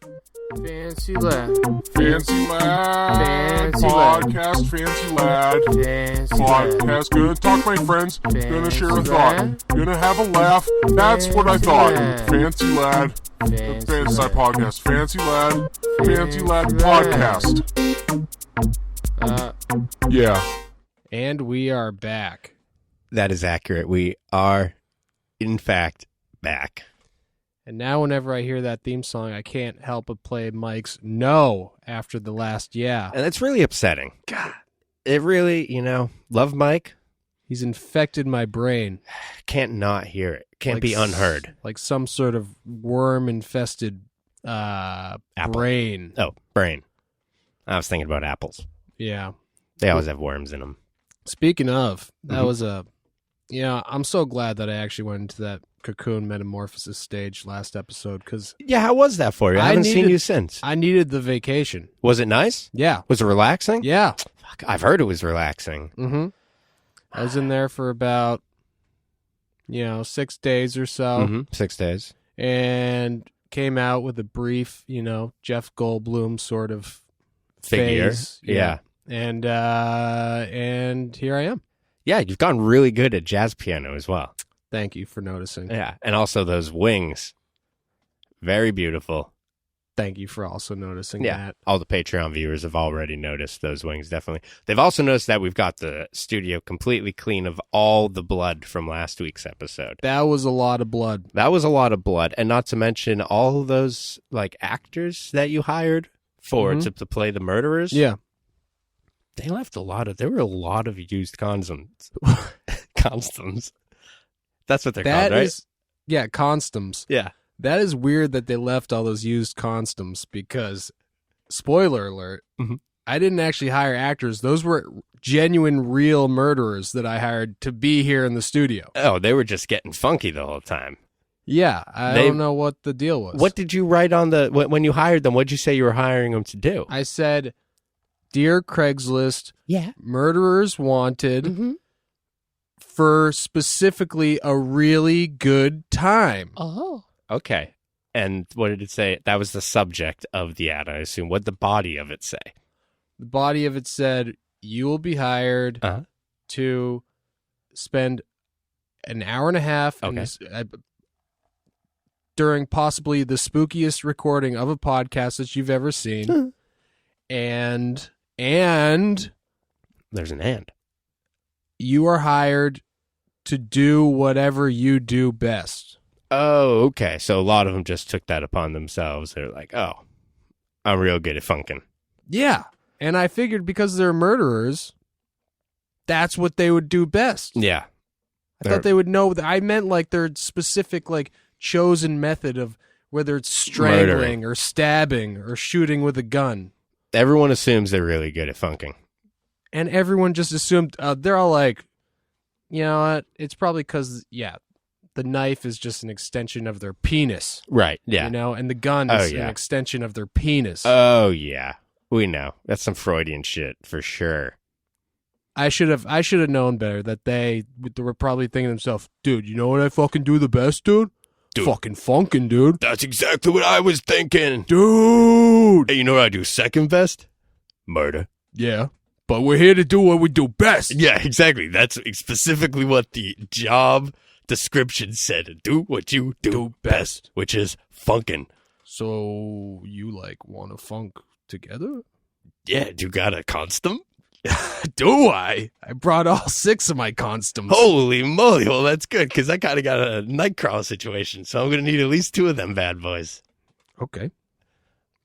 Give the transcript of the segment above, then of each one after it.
Fancy lad. Fancy lad. Fancy lad. Podcast, fancy lad. Fancy lad. Podcast, gonna talk to my friends. Gonna share a Fancy thought. lad. Gonna have a laugh. That's what I Fancy thought. lad. Fancy lad. Fancy Fancy lad. podcast. Fancy lad. Fancy lad Fancy podcast. Yeah. And we are back. That is accurate. We are, in fact, back. And now whenever I hear that theme song, I can't help but play Mike's no after the last yeah. And it's really upsetting. God. It really, love Mike. He's infected my brain. Can't not hear it. Can't be unheard. Like some sort of worm-infested brain. Oh, brain. I was thinking about apples. Yeah. They always have worms in them. Speaking of, that was I'm so glad that I actually went into that cocoon metamorphosis stage last episode because Yeah, how was that for you? I haven't seen you since. I needed the vacation. Was it nice? Yeah. Was it relaxing? Yeah. Fuck, I've heard it was relaxing. Mm-hmm. I was in there for about, 6 days or so. 6 days. And came out with a brief, Jeff Goldblum sort of Figure. phase. Yeah. And here I am. Yeah, you've gotten really good at jazz piano as well. Thank you for noticing. Yeah, and also those wings. Very beautiful. Thank you for also noticing that. All the Patreon viewers have already noticed those wings, definitely. They've also noticed that we've got the studio completely clean of all the blood from last week's episode. That was a lot of blood. That was a lot of blood, and not to mention all of those actors that you hired for to play the murderers. Yeah. They left there were a lot of used condoms. Condoms. That's what they're called, right? Yeah, condoms. Yeah. That is weird that they left all those used condoms because, spoiler alert, I didn't actually hire actors. Those were genuine, real murderers that I hired to be here in the studio. Oh, they were just getting funky the whole time. Yeah, I don't know what the deal was. What did you write on when you hired them? What did you say you were hiring them to do? I said, Dear Craigslist, Yeah. murderers wanted for specifically a really good time. Oh. Okay. And what did it say? That was the subject of the ad, I assume. What did the body of it say? The body of it said, you will be hired to spend an hour and a half during possibly the spookiest recording of a podcast that you've ever seen. And there's an and. You are hired to do whatever you do best. Oh, okay. So a lot of them just took that upon themselves. They're like, oh, I'm real good at funkin'. Yeah. And I figured because they're murderers, that's what they would do best. Yeah. I thought they would know that. I meant their specific, chosen method of whether it's strangling or stabbing or shooting with a gun. Everyone assumes they're really good at funking. And everyone just assumed, they're all like, you know what? It's probably because, the knife is just an extension of their penis. Right, yeah. And the gun is an extension of their penis. Oh, yeah. We know. That's some Freudian shit, for sure. I should have known better that they were probably thinking to themselves, dude, you know what I fucking do the best, dude? Fucking funkin', dude. That's exactly what I was thinking. Dude. Hey, you know what I do second best? Murder. Yeah. But we're here to do what we do best. Yeah, exactly. That's specifically what the job description said. Do what you do best, which is funkin'. So you want to funk together? Yeah, you got a constum? Do I? I brought all 6 of my condoms. Holy moly. Well, that's good because I kind of got a nightcrawler situation. So I'm going to need at least 2 of them bad boys. Okay.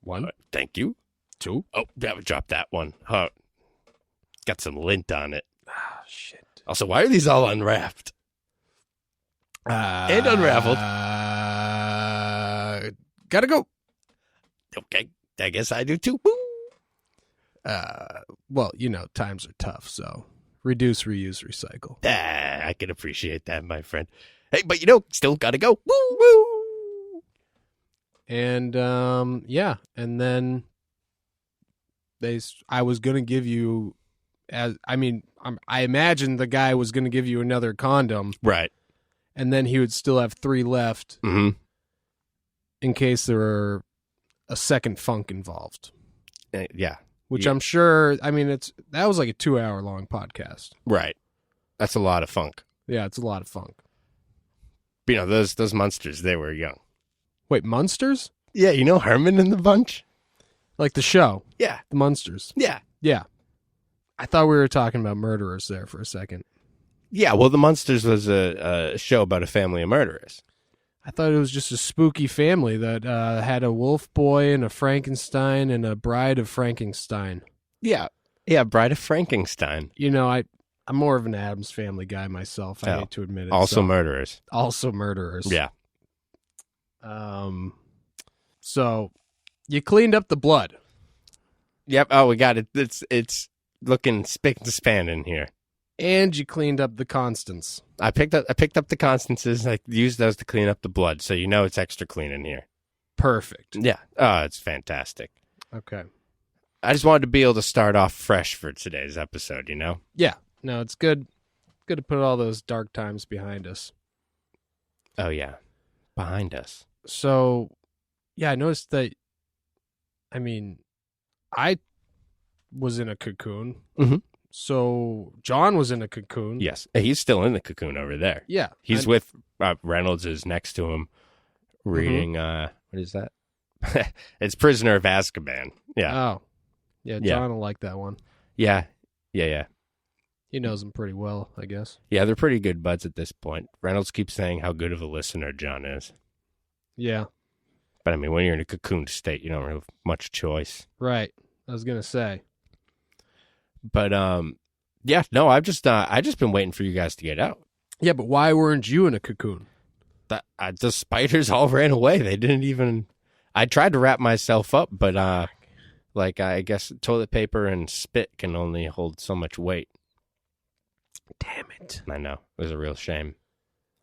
1. Thank you. 2. Oh, yeah, we dropped that one. Oh, got some lint on it. Ah, shit. Also, why are these all unwrapped? And unraveled. Gotta go. Okay. I guess I do too. Woo! Well, times are tough, so reduce, reuse, recycle. I can appreciate that, my friend. Hey, but still gotta go. Woo, woo. And, and then I was going to give you, I imagine the guy was going to give you another condom. Right. And then he would still have 3 left in case there were a second funk involved, Yeah. which Yeah. I'm sure. I mean, that was like a 2-hour long podcast. Right. That's a lot of funk. Yeah, it's a lot of funk. But, you know, those monsters, they were young. Wait, Munsters? Yeah, you know Herman and the Bunch? Like the show, Yeah. the Munsters. Yeah. Yeah. I thought we were talking about murderers there for a second. Yeah, well, the Munsters was a show about a family of murderers. I thought it was just a spooky family that had a wolf boy and a Frankenstein and a bride of Frankenstein. Yeah. Yeah, Bride of Frankenstein. You know, I'm more of an Addams Family guy myself. I Oh. hate to admit it. Also so- murderers. Also murderers. Yeah. So you cleaned up the blood. Yep. Oh, we got it. It's looking spick and span in here. And you cleaned up the constants. I picked up the constances. I used those to clean up the blood, so you know it's extra clean in here. Perfect. Yeah. Oh, it's fantastic. Okay. I just wanted to be able to start off fresh for today's episode, you know? Yeah. No, it's good. Good to put all those dark times behind us. Oh, yeah. Behind us. So, yeah, I noticed that. I mean, I was in a cocoon. Mhm. So John was in a cocoon. Yes. He's still in the cocoon over there. Yeah. He's with Reynolds is next to him reading, what is that? It's Prisoner of Azkaban. Yeah. Oh. Yeah, John will like that one. Yeah. Yeah. He knows him pretty well, I guess. Yeah, they're pretty good buds at this point. Reynolds keeps saying how good of a listener John is. Yeah. But I mean, when you're in a cocoon state, you don't have much choice. Right. I was going to say. But yeah, no, I just been waiting for you guys to get out. Yeah, but why weren't you in a cocoon? The spiders all ran away. They didn't even. I tried to wrap myself up, but like I guess toilet paper and spit can only hold so much weight. Damn it. I know, it was a real shame.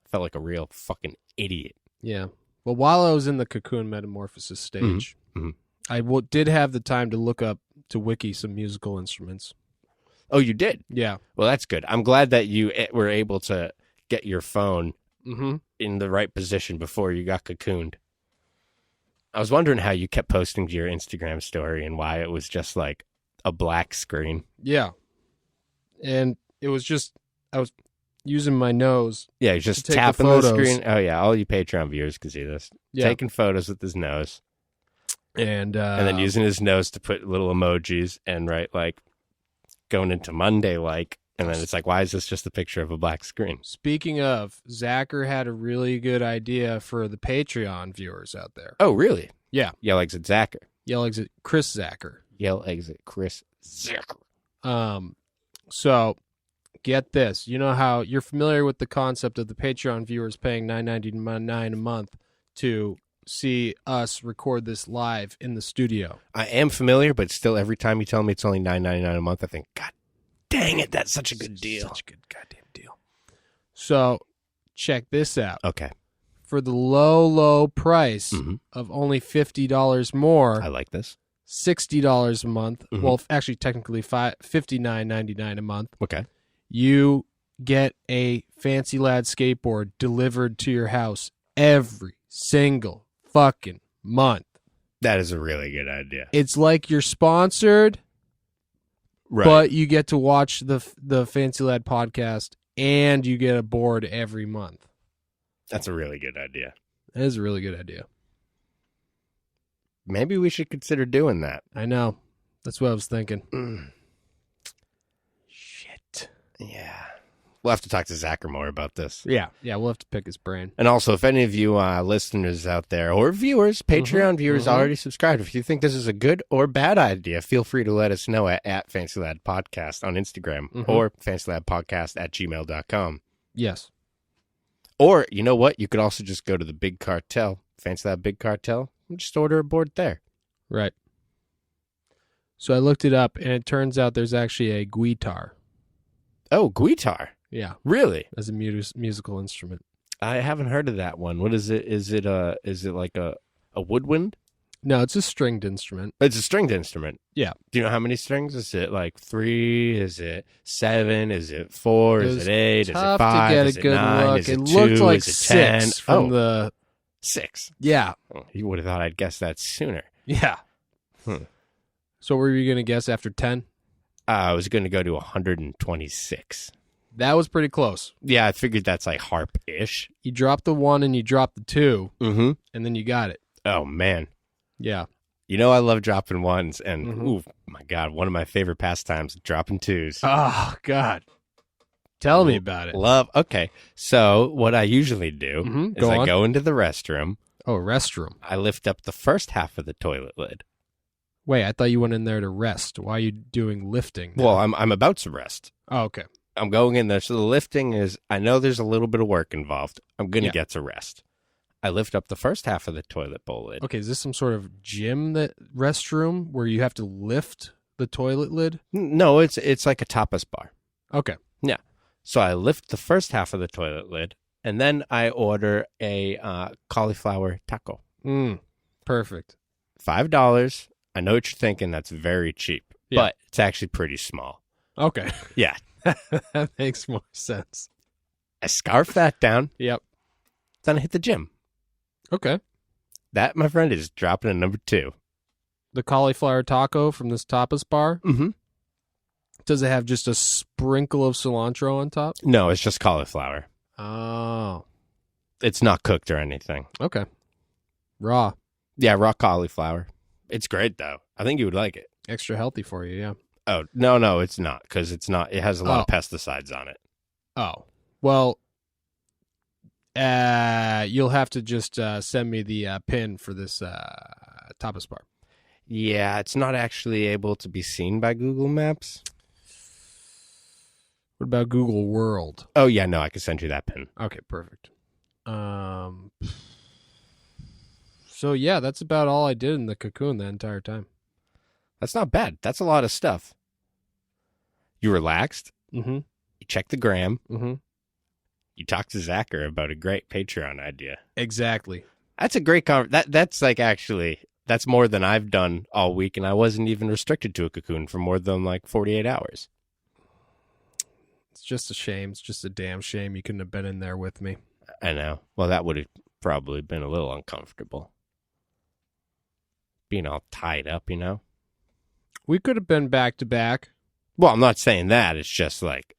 I felt like a real fucking idiot. Yeah. Well, while I was in the cocoon metamorphosis stage, Mhm. I did have the time to look up to wiki some musical instruments. Oh, you did? Yeah. Well, that's good. I'm glad that you were able to get your phone Mm-hmm. in the right position before you got cocooned. I was wondering how you kept posting to your Instagram story and why it was just like a black screen. Yeah. And it was just, I was using my nose. Yeah, he's just To take the tapping the photos. screen. Oh, yeah, all you Patreon viewers can see this. Yeah. Taking photos with his nose And and then using his nose to put little emojis and write like going into Monday like. And then it's like, why is this just a picture of a black screen? Speaking of, Zacher had a really good idea for the Patreon viewers out there. Oh, really? Yeah. Yell exit Zacher. Yell exit Chris Zacher. Yell exit Chris Zacher. So get this. You know how you're familiar with the concept of the Patreon viewers paying $9.99 a month to see us record this live in the studio. I am familiar, but still every time you tell me it's only $9.99 a month, I think, God dang it, that's such a good deal. Such a good goddamn deal. So check this out. Okay. For the low price Mhm. of only $50 more, I like this. $60 a month. Mhm. Well, actually, technically $59.99 a month. Okay. You get a Fancy Lad skateboard delivered to your house every single fucking month. That is a really good idea. It's like you're sponsored, Right. but you get to watch the Fancy Lad podcast and you get a board every month. That's a really good idea. That is a really good idea. Maybe we should consider doing that. I know. That's what I was thinking. Shit. Yeah. We'll have to talk to Zacher more about this. Yeah, we'll have to pick his brain. And also, if any of you listeners out there or viewers, Patreon viewers already subscribed, if you think this is a good or bad idea, feel free to let us know at Fancy Lad Podcast on Instagram or fancyladpodcast@gmail.com. Yes. Or, you know what? You could also just go to the Big Cartel, Fancy Lad Big Cartel, and just order a board there. Right. So I looked it up, and it turns out there's actually a guitar. Oh, guitar. Yeah, Really? as a musical instrument. I haven't heard of that one. What is it? Is it like a woodwind? No, it's a stringed instrument. It's a stringed instrument. Yeah. Do you know how many strings? Is it like 3? Is it 7? Is it 4? It Is was it 8? Is it Tough 5? to get Is a it good 9? look. Is It it looked 2? like Is it 10? 6 from the 6. Yeah. Oh, you would have thought I'd guess that sooner. Yeah. So what were you going to guess after 10? I was going to go to 126. That was pretty close. Yeah, I figured that's like harp-ish. You dropped the 1 and you dropped the 2, Mm-hmm. and then you got it. Oh, man. Yeah. You know I love dropping 1s, and, ooh, my God, one of my favorite pastimes, dropping 2s. Oh, God. Tell me about it. Love. Okay, so what I usually do is Go I on. go into the restroom. Oh, restroom. I lift up the first half of the toilet lid. Wait, I thought you went in there to rest. Why are you doing lifting now? Well, I'm about to rest. Oh, okay. I'm going in there. So the lifting is, I know there's a little bit of work involved. I'm going to Yeah. get to rest. I lift up the first half of the toilet bowl lid. Okay, is this some sort of gym restroom where you have to lift the toilet lid? No, it's like a tapas bar. Okay. Yeah. So I lift the first half of the toilet lid, and then I order a cauliflower taco. Perfect. $5. I know what you're thinking. That's very cheap, Yeah. but it's actually pretty small. Okay. Yeah. That makes more sense. I scarf that down, Yep. then I hit the gym. Okay. That, my friend, is dropping a number 2. The cauliflower taco from this tapas bar, Mm-hmm. does it have just a sprinkle of cilantro on top? No, it's just cauliflower. Oh. It's not cooked or anything. Okay. Raw. Yeah, raw cauliflower. It's great, though. I think you would like it. Extra healthy for you, yeah. Oh, no, it's not, because it's not. It has a lot of Oh. pesticides on it. Oh. Well, you'll have to just send me the pin for this tapas bar. Yeah, it's not actually able to be seen by Google Maps. What about Google World? Oh, yeah, no, I can send you that pin. Okay, perfect. So yeah, that's about all I did in the cocoon that entire time. That's not bad. That's a lot of stuff. You relaxed. Mm-hmm. You checked the gram. Mm-hmm. You talked to Zachary about a great Patreon idea. Exactly. That's a great that's like actually, that's more than I've done all week, and I wasn't even restricted to a cocoon for more than like 48 hours. It's just a shame. It's just a damn shame you couldn't have been in there with me. I know. Well, that would have probably been a little uncomfortable. Being all tied up, you know? We could have been back to back. Well, I'm not saying that. It's just like,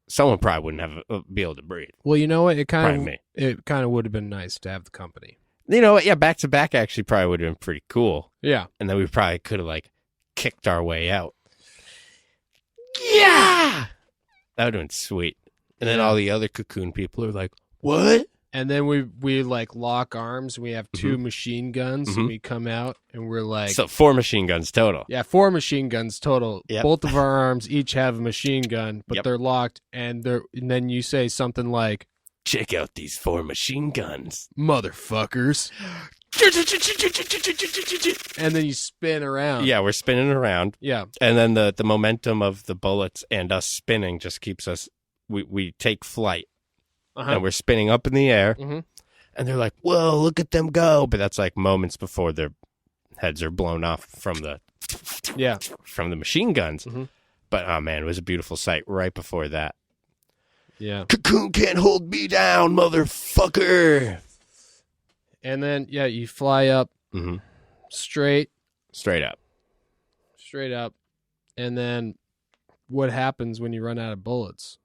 someone probably wouldn't have be able to breathe. Well, you know what? It kind Probably of would have been nice to have the company. You know what? Yeah, back to back actually probably would have been pretty cool. Yeah. And then we probably could have like kicked our way out. Yeah! That would have been sweet. And then Yeah. all the other cocoon people are like, what? And then we like lock arms. And we have two machine guns. And we come out and we're like, So 4 machine guns total. yeah, 4 machine guns total. Yep. Both of our arms each have a machine gun, but Yep. they're locked. And then you say something like, Check out these 4 machine guns. motherfuckers. And then you spin around. Yeah, we're spinning around. Yeah. And then the momentum of the bullets and us spinning just keeps us, we take flight. Uh-huh. And we're spinning up in the air. Mhm. And they're like, whoa, look at them go. But that's like moments before their heads are blown off from the machine guns. Mhm. But, oh, man, it was a beautiful sight right before that. Yeah. Cocoon can't hold me down, motherfucker. And then, yeah, you fly up Mm-hmm. straight Straight up. And then what happens when you run out of bullets?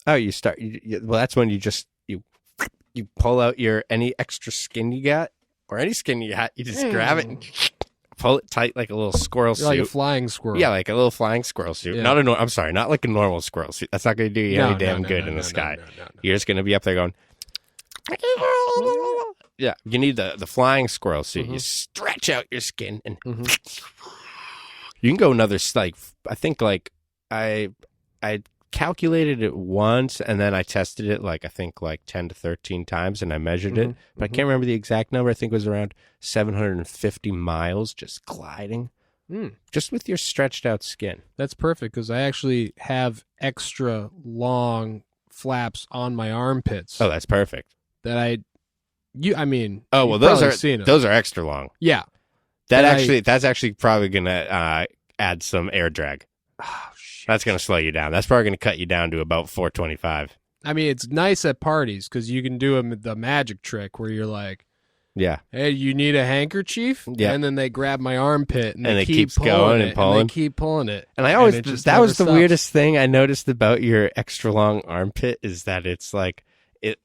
Oh, you start. Well, that's when you pull out any extra skin you got, or any skin you got. You just grab it and pull it tight like a little squirrel You're like a suit. flying squirrel. Yeah, like a little flying squirrel suit. Yeah. I'm sorry, not like a normal squirrel suit. That's not going to do you any damn good in the sky. No. You're just going to be up there going. Yeah, you need the flying squirrel suit. You stretch out your skin and you can go another like I think like I calculated it once and then I tested it like I think like 10 to 13 times and I measured it, but I can't remember the exact number. I think it was around 750 miles just gliding. Just with your stretched out skin. That's perfect because I actually have extra long flaps on my armpits. Oh, that's perfect. That I mean. Oh, well, you've those probably seen 'em. those are extra long. Yeah. That's actually probably gonna add some air drag. Oh shit. That's gonna slow you down. That's probably gonna cut you down to about 425. I mean, it's nice at parties because you can do the magic trick where you're like, Yeah. hey, you need a handkerchief? Yeah. And then they grab my armpit and And they it keep keeps pulling going it, and pulling. they keep pulling it. And I always, it just that never was the stops. weirdest thing I noticed about your extra long armpit is that it's like,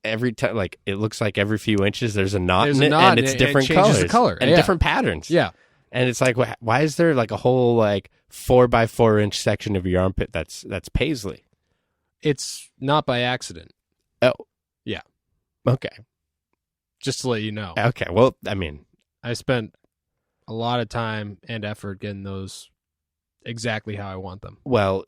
every time, like, it looks like every few inches there's a knot There's in a it, knot and and it's it different changes colors. the color, and yeah. different patterns. Yeah. And it's like, why is there like a whole like 4x4 inch section of your armpit that's paisley? It's not by accident. Oh. Yeah. Okay. Just to let you know. Okay. Well, I mean, I spent a lot of time and effort getting those exactly how I want them. well,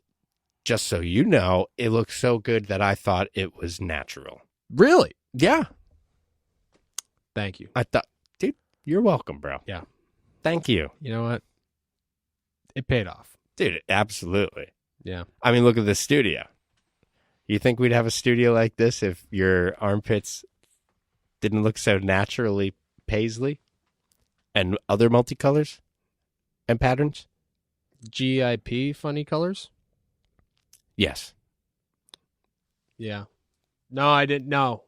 just so you know, it looks so good that I thought it was natural. Really? Yeah. Thank you. I thought, dude, you're welcome, bro. Yeah. Thank you. You know what? It paid off. Dude, absolutely. Yeah. I mean, look at this studio. You think we'd have a studio like this if your armpits didn't look so naturally paisley and other multicolors and patterns? GIP funny colors? Yes. Yeah. No, I didn't. No,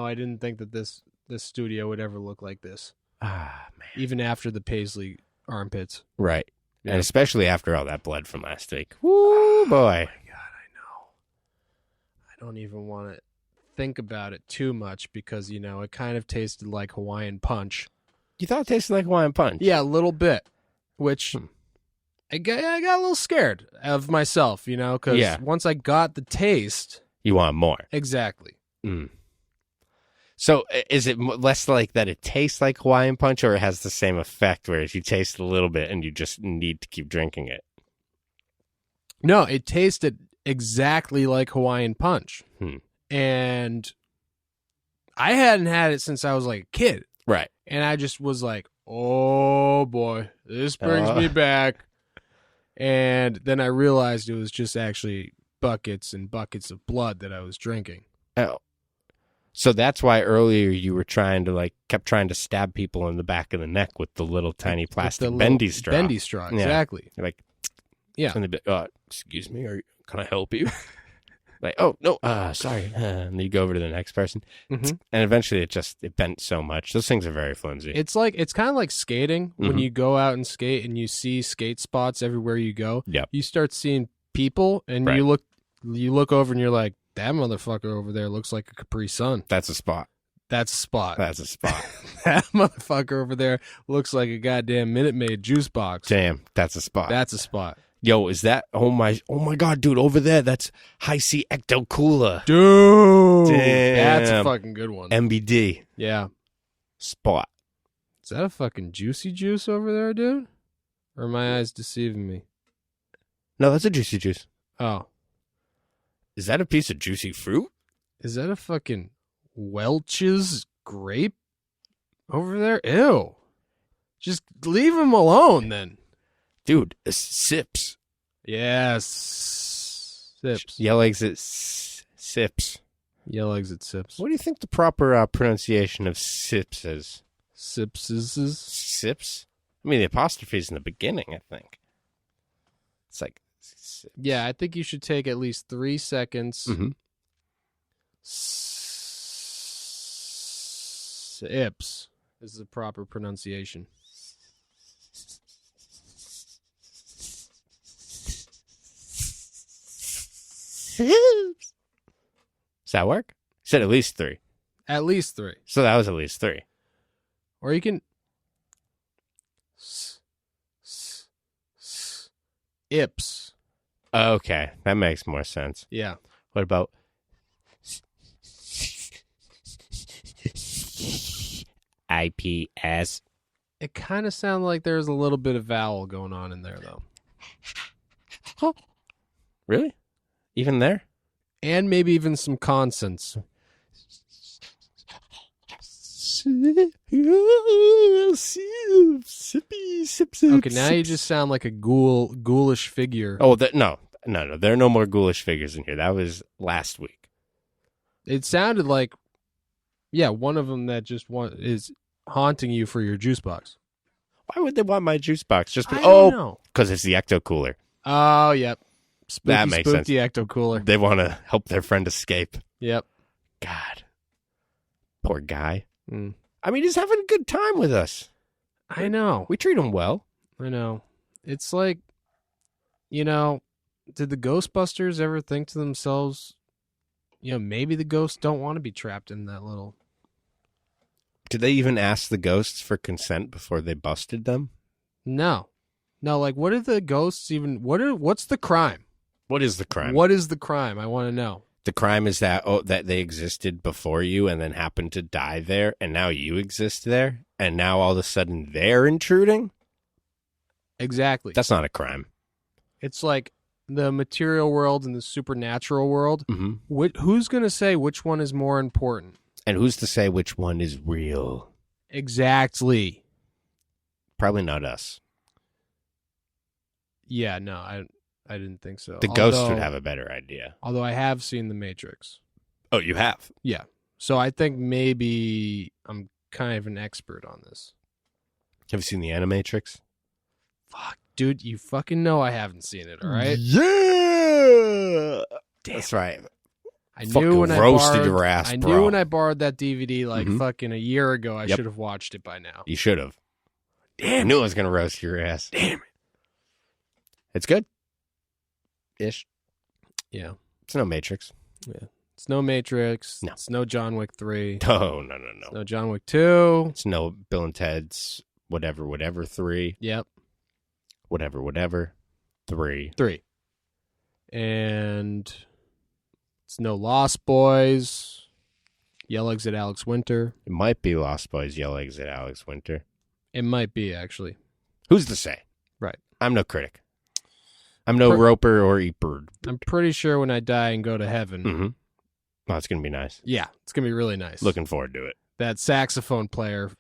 I didn't think that this studio would ever look like this. Ah, man. Even after the paisley armpits. Right. Yeah. And especially after all that blood from last week. Woo, boy. Oh my God, I know. I don't even want to think about it too much because, you know, it kind of tasted like Hawaiian Punch. You thought it tasted like Hawaiian Punch? Yeah, a little bit, which I got a little scared of myself, you know, because once I got the taste. You want more. Exactly. Mm. So is it less like that it tastes like Hawaiian Punch, or it has the same effect, whereas you taste a little bit and you just need to keep drinking it? No, it tasted exactly like Hawaiian Punch. And I hadn't had it since I was like a kid. Right. And I just was like, oh boy, this brings me back. And then I realized it was just actually buckets and buckets of blood that I was drinking. Oh. So that's why earlier you were kept trying to stab people in the back of the neck with the little tiny plastic bendy straw. Bendy straw, exactly. You're like, yeah. And they'd be, excuse me, can I help you? Like, oh, no, sorry. And then you go over to the next person. Mm-hmm. And eventually it bent so much. Those things are very flimsy. It's kind of like skating. When you go out and skate and you see skate spots everywhere you go, you start seeing people and you look over and you're like, that motherfucker over there looks like a Capri Sun. That's a spot. That's a spot. That's a spot. That motherfucker over there looks like a goddamn Minute Maid juice box. Damn, that's a spot. That's a spot. Yo, is that? Oh my God, dude, over there, that's High C Ecto Cooler. Dude. Damn. That's a fucking good one. MBD. Yeah. Spot. Is that a fucking juicy juice over there, dude? Or are my eyes deceiving me? No, that's a juicy juice. Oh. Is that a piece of juicy fruit? Is that a fucking Welch's grape over there? Ew. Just leave him alone then. Dude, sips. Yes. Sips. Yell exit sips. Yell exit sips. What do you think the proper pronunciation of sips is? Sips is sips? I mean, the apostrophe's in the beginning, I think. It's like sips. Yeah, I think you should take at least 3 seconds. Mm-hmm. Sips is the proper pronunciation. Does that work? You said at least 3. At least 3. So that was at least 3. Or you can ips. Okay, that makes more sense. Yeah. What about IPS? It kind of sounds like there's a little bit of vowel going on in there, though. Really? Even there? And maybe even some consonants. Okay, now you just sound like a ghoulish figure. Oh, no. There are no more ghoulish figures in here. That was last week. It sounded like, one of them that just is haunting you for your juice box. Why would they want my juice box? Just I don't know. Because it's the Ecto Cooler. Oh, yep. That makes sense. The Ecto Cooler. They want to help their friend escape. Yep. God. Poor guy. Mm. I mean, he's having a good time with us. I know. We treat him well. I know. It's like, you know, did the Ghostbusters ever think to themselves, you know, maybe the ghosts don't want to be trapped in that little... Did they even ask the ghosts for consent before they busted them? No. No, like, what are the ghosts even... What's the crime? What is the crime? What is the crime? I want to know. The crime is that that they existed before you and then happened to die there, and now you exist there, and now all of a sudden they're intruding? Exactly. That's not a crime. It's like the material world and the supernatural world. Mm-hmm. Who's going to say which one is more important? And who's to say which one is real? Exactly. Probably not us. Yeah, no, I didn't think so. The ghosts would have a better idea. Although I have seen The Matrix. Oh, you have? Yeah. So I think maybe I'm kind of an expert on this. Have you seen The Animatrix? Fuck, dude, you fucking know I haven't seen it, all right? Yeah! That's right. I Fucking knew when roasted your ass, I bro. knew when I borrowed that DVD like Mhm. fucking a year ago, I Yep. should have watched it by now. You should have. I Damn knew I was going to roast your ass. Damn it. It's good. Ish. Yeah. It's no Matrix. It's no Matrix. No. It's no John Wick 3. No, no. It's no John Wick 2. It's no Bill and Ted's whatever 3. Yep. Whatever 3. 3. And it's no Lost Boys. Yell Exit Alex Winter. It might be Lost Boys Yell Exit Alex Winter. It might be, actually. Who's to say? Right. I'm no critic. I'm no Roper or Eatbird. I'm pretty sure when I die and go to heaven, Mm-hmm. Oh, it's going to be nice. yeah, it's going to be really nice. Looking forward to it. That saxophone player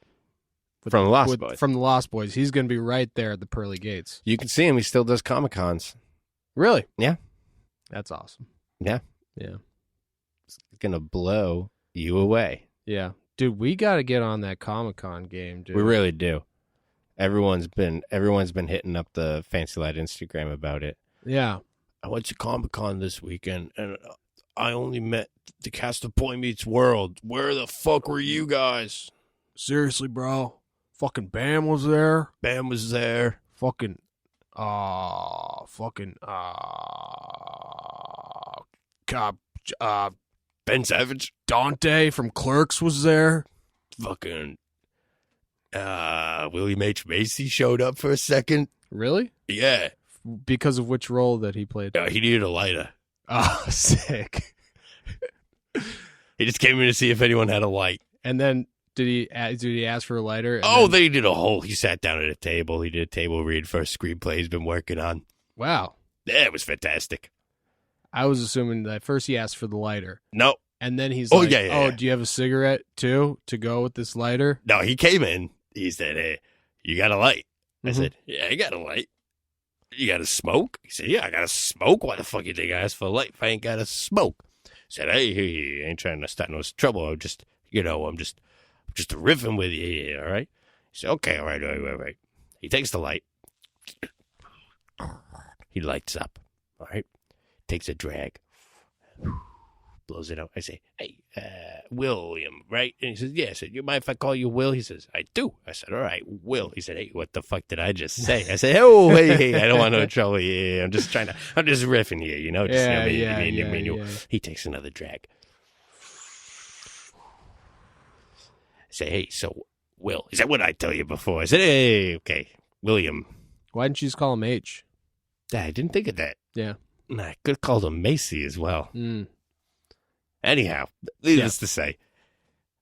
From the Lost Boys. From the Lost Boys, he's going to be right there at the pearly gates. You can see him. He still does Comic-Cons. Really? Yeah. That's awesome. Yeah. Yeah. It's going to blow you away. Yeah. Dude, we got to get on that Comic-Con game, dude. We really do. Everyone's been hitting up the Fancy Light Instagram about it. Yeah. I went to Comic-Con this weekend, and I only met the cast of Boy Meets World. Where the fuck were you guys? Seriously, bro. Fucking Bam was there. Bam was there. Fucking, Ben Savage. Dante from Clerks was there. Fucking William H. Macy showed up for a second. Really? Yeah. Because of which role that he played? He needed a lighter. Oh, sick. He just came in to see if anyone had a light. And then did he ask for a lighter? And Oh, then- they did a whole. He sat down at a table. He did a table read for a screenplay he's been working on. Wow. Yeah, it was fantastic. I was assuming that first he asked for the lighter. No, And then he's Oh, like, yeah. do you have a cigarette too to go with this lighter? no, he came in. He said, "Hey, you got a light?" I Mhm. said, "Yeah, I got a light." You got to smoke? He said, "Yeah, I got to smoke. Why the fuck you think I asked for a light if I ain't got to smoke?" I said, "Hey, I ain't trying to start no trouble. I'm just riffing with you here, all right?" He said, "Okay, all right. He takes the light. He lights up, all right? Takes a drag. Blows it out. I say, "Hey, William, right?" And he says, "Yeah." I said, "You mind if I call you Will?" He says, "I do." I said, "All right, Will." He said, "Hey, what the fuck did I just say?" I said, "Oh, hey, I don't want no trouble. Yeah, I'm just riffing here, you know?" Just, Yeah, you know, yeah. He takes another drag. I say, "Hey, so Will." He said, "What did I tell you before?" I said, "Hey, okay, William." Why didn't you just call him H? I didn't think of that. Yeah. I could have called him Macy as well. Mm. Anyhow, needless to say,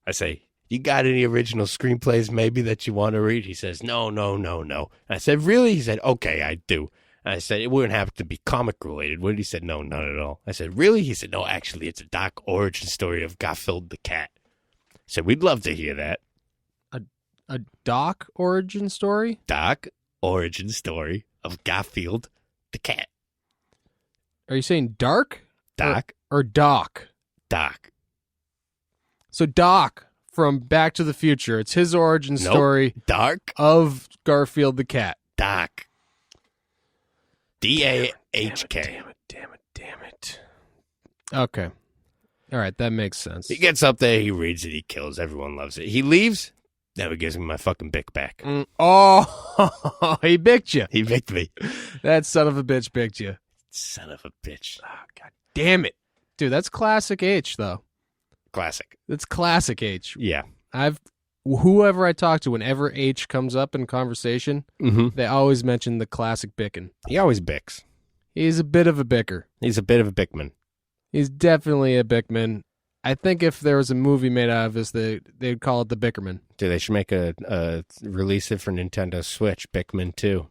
I say, "You got any original screenplays maybe that you want to read?" He says, No. I said, "Really?" He said, "Okay, I do." And I said, "It wouldn't have to be comic related, would it?" He said, "No, not at all." I said, "Really?" He said, "No, actually, it's a dark origin story of Garfield the cat." I said, "We'd love to hear that." A Doc origin story? Dark origin story of Garfield the cat. Are you saying dark? Dark. Or Doc? Dark. So Doc from Back to the Future. It's his origin Nope. story Dark. of Garfield the cat. Dark. DAHK. Damn it. Okay. All right, that makes sense. He gets up there, he reads it, he kills. Everyone loves it. He leaves, never gives me my fucking Bic back. Oh, he bicked you. He Bicked me. That son of a bitch bicked you. Son of a bitch. Oh, God damn it. Dude, that's classic H, though. Classic. That's classic H. Yeah. Whoever I talk to, whenever H comes up in conversation, Mm-hmm. they always mention the classic bickin'. He always bicks. He's a bit of a bicker. He's a bit of a Bickman. He's definitely a Bickman. I think if there was a movie made out of this, they'd call it the Bickerman. Dude, they should make a release it for Nintendo Switch, Bickman 2.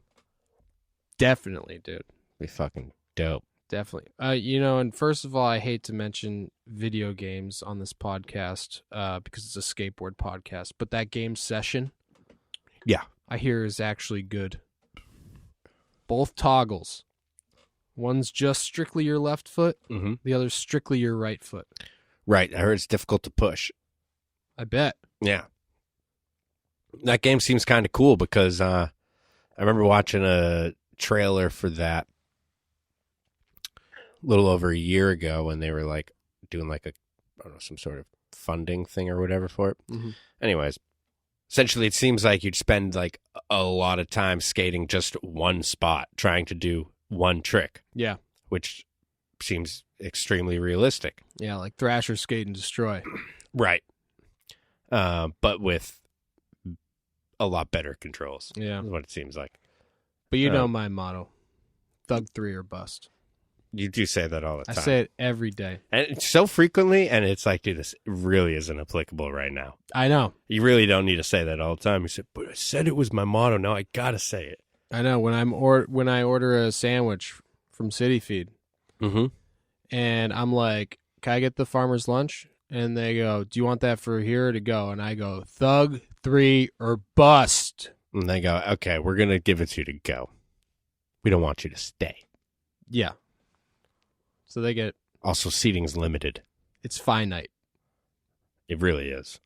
Definitely, dude. Be fucking dope. Definitely. And first of all, I hate to mention video games on this podcast because it's a skateboard podcast, but that game Session, Yeah. I hear is actually good. Both toggles. One's just strictly your left foot, Mm-hmm. the other's strictly your right foot. Right. I heard it's difficult to push. I bet. Yeah. That game seems kind of cool because I remember watching a trailer for that a little over a year ago when they were like doing like some sort of funding thing or whatever for it. Mm-hmm. Anyways, essentially it seems like you'd spend like a lot of time skating just one spot trying to do one trick, Yeah. which seems extremely realistic. Yeah, like Thrasher, Skate, and Destroy. Right. But with a lot better controls. Yeah. Is what it seems like. But you know my motto. Thug 3 or bust. You do say that all the I time. say it every day. And it's so frequently, and it's like, dude, this really isn't applicable right now. I know. You really don't need to say that all the time. You said, but I said it was my motto. Now I gotta say it. I know. When I order a sandwich from City Feed, Mm-hmm. and I'm like, can I get the farmer's lunch? And they go, do you want that for here or to go? And I go, Thug 3 or bust. And they go, okay, we're gonna give it to you to go. We don't want you to stay. Yeah. So they get, Also, seating's limited. it's finite. It really is.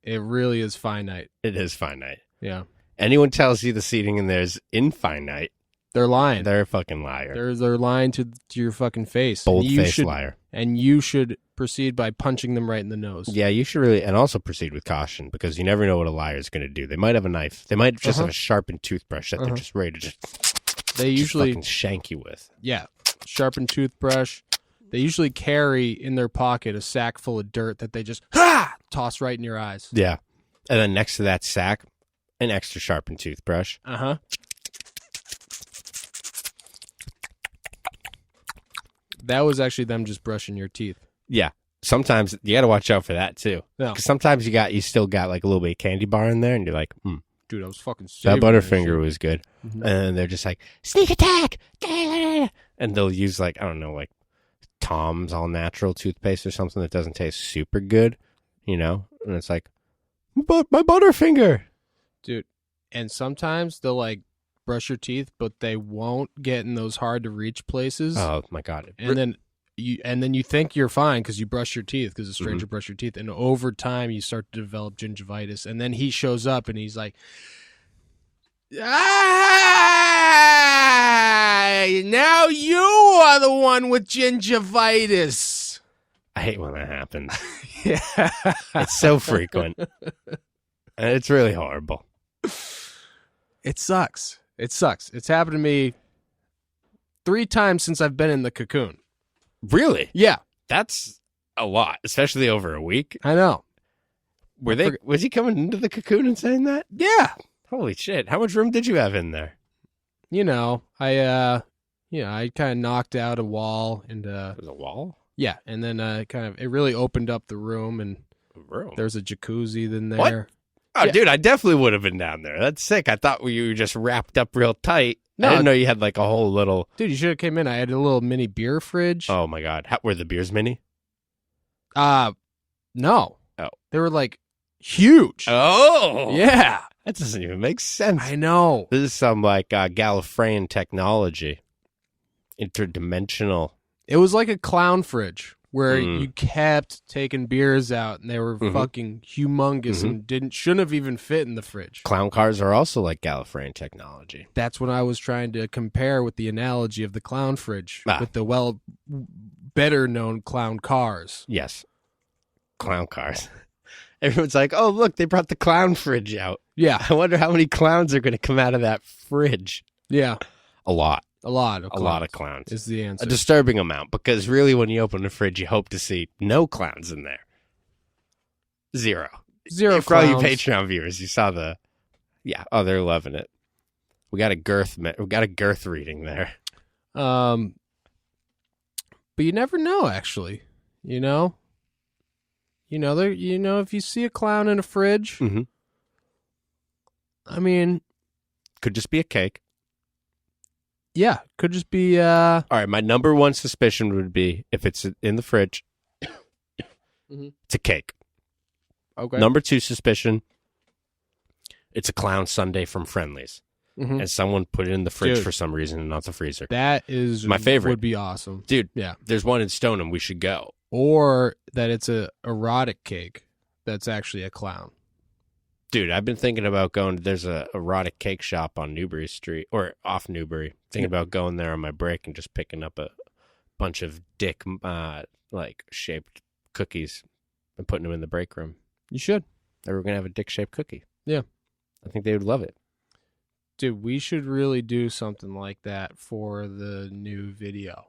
It really is finite. It is finite. Yeah. Anyone tells you the seating in there is infinite, They're lying. they're a fucking liar. They're lying to your fucking face. Bold-faced liar. And you should proceed by punching them right in the nose. Yeah, you should really, and also proceed with caution because you never know what a liar is going to do. They might have a knife. They might just have a sharpened toothbrush that they're just ready to They usually, fucking shank you with. yeah, sharpened toothbrush. They usually carry in their pocket a sack full of dirt that they just toss right in your eyes. Yeah. And then next to that sack, an extra sharpened toothbrush. Uh-huh. That was actually them just brushing your teeth. Yeah. Sometimes you got to watch out for that too. No. Because sometimes you still got like a little bit of candy bar in there and you're like, Dude, I was fucking that savoring Butterfinger shit. was good. Mhm. And they're just like, sneak attack. And they'll use like, I don't know, like Tom's all natural toothpaste or something that doesn't taste super good, you know? And it's like, but my Butterfinger. Dude, and sometimes they'll like brush your teeth, but they won't get in those hard to reach places. Oh my God. And then you think you're fine because you brush your teeth because a stranger brushed your teeth, and over time you start to develop gingivitis. And then he shows up and he's like, now you are the one with gingivitis. I hate when that happens. Yeah, It's so frequent. And it's really horrible. it sucks. It sucks. It's happened to me 3 times since I've been in the cocoon. Really? Yeah, That's a lot, especially over a week. I know. Was he coming into the cocoon and saying that? Yeah. Holy shit. How much room did you have in there? You know, I kind of knocked out a wall and There's a wall? yeah, and then it really opened up the room, and A room? there's a jacuzzi in there. What? Oh, Yeah. dude, I definitely would have been down there. That's sick. I thought you were just wrapped up real tight. No. I didn't know you had like a whole little... Dude, you should have came in. I had a little mini beer fridge. Oh, my God. Were the beers mini? No. Oh. They were like huge. Oh! Yeah. That doesn't even make sense. I know. This is some like Gallifreyan technology. Interdimensional. It was like a clown fridge where Mm. you kept taking beers out, and they were fucking humongous and shouldn't have even fit in the fridge. Clown cars are also like Gallifreyan technology. That's what I was trying to compare with the analogy of the clown fridge Ah. with the better known clown cars. Yes. Clown cars. Everyone's like, oh, look, they brought the clown fridge out. Yeah. I wonder how many clowns are going to come out of that fridge. Yeah. A lot. A lot of clowns. is the answer. A disturbing amount, because really when you open the fridge, you hope to see no clowns in there. Zero Clowns. For all you Patreon viewers, you saw the... Yeah, oh, they're loving it. We got a girth reading there. But you never know, actually. You know, if you see a clown in a fridge, Mm-hmm. I mean, Could just be a cake. yeah, could just be. All right, my number one suspicion would be if it's in the fridge, it's a cake. Okay. Number two suspicion, it's a clown sundae from Friendly's. Mhm. And someone put it in the fridge Dude. for some reason and not the freezer. That is My favorite. Would be awesome. Dude, Yeah. there's one in Stoneham. We should go. Or that it's a erotic cake that's actually a clown. Dude, I've been thinking about going. There's a erotic cake shop on Newbury Street, or off Newbury. Thinking about going there on my break and just picking up a bunch of dick, shaped cookies and putting them in the break room. You should. They were going to have a dick-shaped cookie. Yeah. I think they would love it. Dude, we should really do something like that for the new video.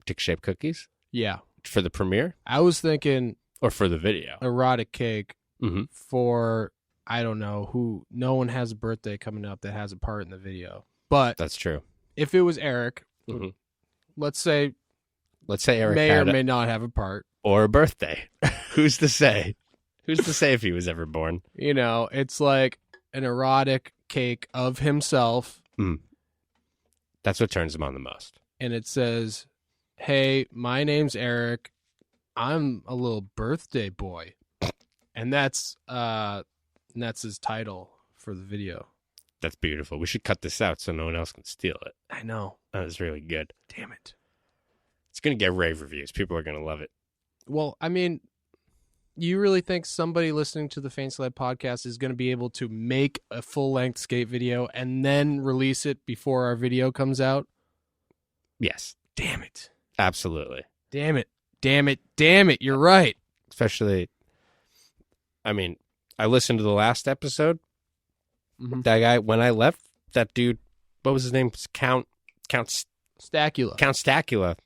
Dick-shaped cookies? Yeah. For the premiere? I was thinking Or for the video? erotic cake Mm-hmm. for, I don't know who. No one has a birthday coming up that has a part in the video. But That's true. if it was Eric, Mm-hmm. let's say Let's say Eric may or had may not have a part. or a birthday. Who's to say? Who's to say if he was ever born? You know, it's like an erotic cake of himself, That's what turns him on the most. and it says, "Hey, my name's Eric. I'm a little birthday boy," and that's his title for the video. That's beautiful. We should cut this out so no one else can steal it. I know. That was really good. Damn it. It's going to get rave reviews. People are going to love it. Well, I mean, you really think somebody listening to the Faint Sled podcast is going to be able to make a full-length skate video and then release it before our video comes out? Yes. Damn it. Absolutely. Damn it. Damn it. Damn it. You're right. Especially, I mean, I listened to the last episode. Mhm. That guy, when I left, that dude, what was his name? Count Stacula. Stacula.